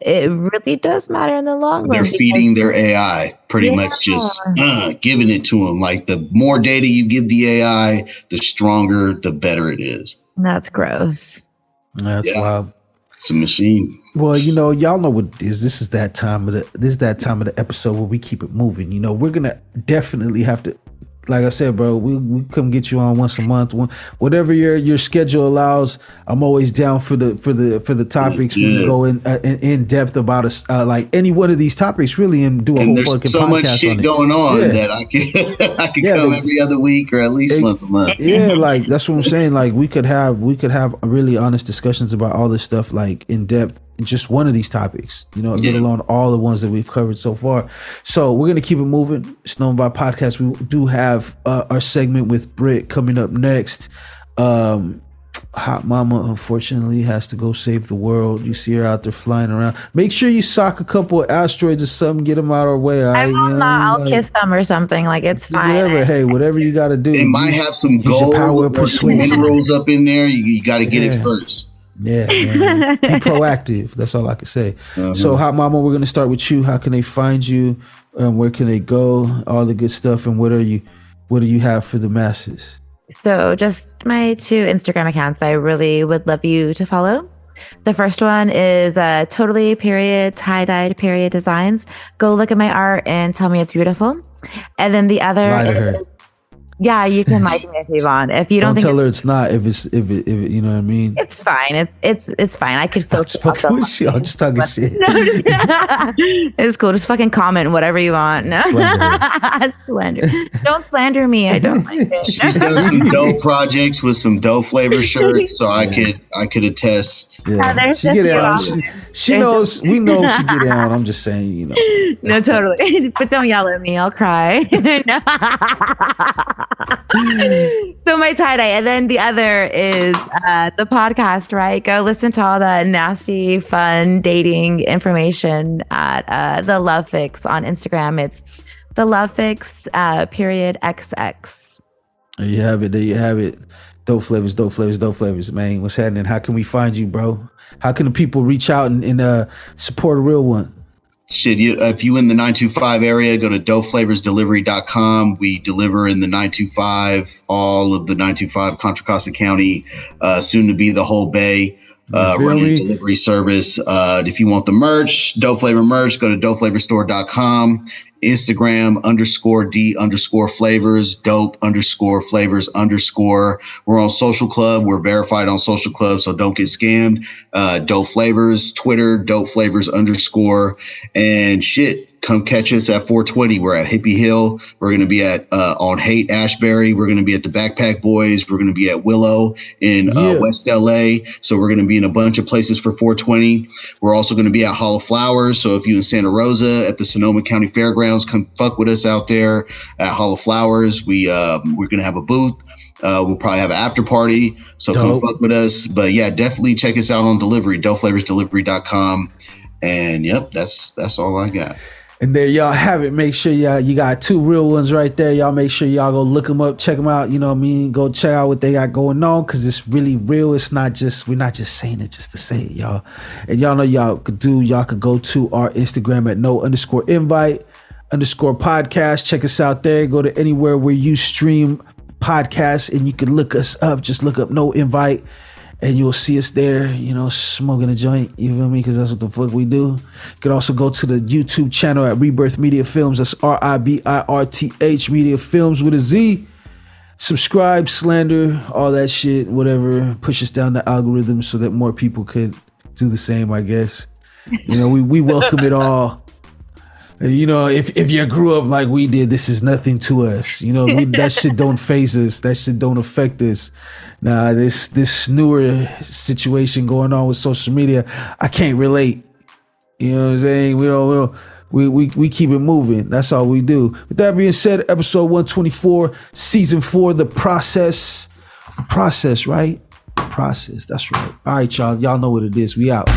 it really does matter in the long run.
They're feeding their AI, pretty much just giving it to them. Like the more data you give the AI, the stronger, the better it is.
That's gross.
That's wild.
It's a machine.
Well, you know, y'all know what it is. This is that time of the episode where we keep it moving. You know, we're gonna definitely have to, like I said, bro, we come get you on once a month, whatever your schedule allows. I'm always down for the topics. We can go in depth about us, like any one of these topics, really, and do a whole fucking podcast.
There's so much shit going on that I could come every other week or at least once a month.
Yeah, like that's what I'm saying. Like we could have really honest discussions about all this stuff, like in depth. Just one of these topics, you know, let alone all the ones that we've covered so far. So we're gonna keep it moving. It's known by podcast. We do have our segment with Britt coming up next. Hot Mama unfortunately has to go save the world. You see her out there flying around. Make sure you sock a couple of asteroids or something, get them out of our way.
I'll kiss them or something. Like it's fine.
Whatever you got to do.
It might have some gold or some minerals up in there. You got to get it first.
Yeah, man. Be proactive. That's all I can say. So, Hot Mama, we're gonna start with you. How can they find you? Where can they go? All the good stuff. And what do you have for the masses?
So, just my 2 Instagram accounts. I really would love you to follow. The first one is totally period tie-dyed period designs. Go look at my art and tell me it's beautiful. And then the other.
Lie to her.
Yeah, you can like me if you want. If you don't think
tell her it's not. If it, you know what I mean.
It's fine. It's fine. I could filter.
I'm just talking shit.
It's cool. Just fucking comment whatever you want. No. Slander. Don't slander me. I don't like it.
She's done some dope projects with some dope flavor shirts, so I could attest.
Yeah, she get out. She knows. We know she get out. I'm just saying, you know.
No, totally. But don't yell at me. I'll cry. So my tie-dye, and then the other is the podcast, right? Go listen to all the nasty, fun dating information at the Love Fix on Instagram. It's the Love Fix period XX.
There you have it. Dope flavors, man. What's happening? How can we find you, bro? How can the people reach out and support a real one?
Shit, if you in the 925 area, go to dopeflavorsdelivery.com. We deliver in the 925, all of the 925 Contra Costa County, soon to be the whole Bay. Running delivery service. If you want the merch, Dope Flavor merch, go to dopeflavorstore.com. Instagram _D_flavors, dope_flavors_. We're on Social Club. We're verified on Social Club, so don't get scammed. Dope Flavors, Twitter, Dope Flavors _ and shit. Come catch us at 420. We're at Hippie Hill. We're going to be at on Haight Ashbury. We're going to be at the Backpack Boys. We're going to be at Willow in West LA. So we're going to be in a bunch of places for 420. We're also going to be at Hall of Flowers. So if you're in Santa Rosa at the Sonoma County Fairgrounds, come fuck with us out there at Hall of Flowers. We're going to have a booth. We'll probably have an after party. So come fuck with us. But yeah, definitely check us out on delivery, dopeflavorsdelivery.com. And yep, that's all I got.
And there y'all have it. Make sure you got two real ones right there. Y'all make sure y'all go look them up, check them out. You know what I mean? Go check out what they got going on because it's really real. It's not just, we're not just saying it just to say it, y'all. And y'all know y'all could go to our Instagram at no_invite_podcast. Check us out there. Go to anywhere where you stream podcasts and you can look us up. Just look up No Invite. And you'll see us there, you know, smoking a joint. You feel me? Because that's what the fuck we do. You can also go to the YouTube channel at RiBirth Media Films. That's RiBirth Media Films with a Z. Subscribe, slander, all that shit, whatever. Push us down the algorithm so that more people could do the same, I guess. You know, we welcome it all. You know, if you grew up like we did, this is nothing to us. You know, that shit don't faze us. That shit don't affect us. Nah, this newer situation going on with social media, I can't relate. You know what I'm saying? We keep it moving. That's all we do. With that being said, episode 124, season 4, the process. The process, right? The process. That's right. All right, y'all. Y'all know what it is. We out.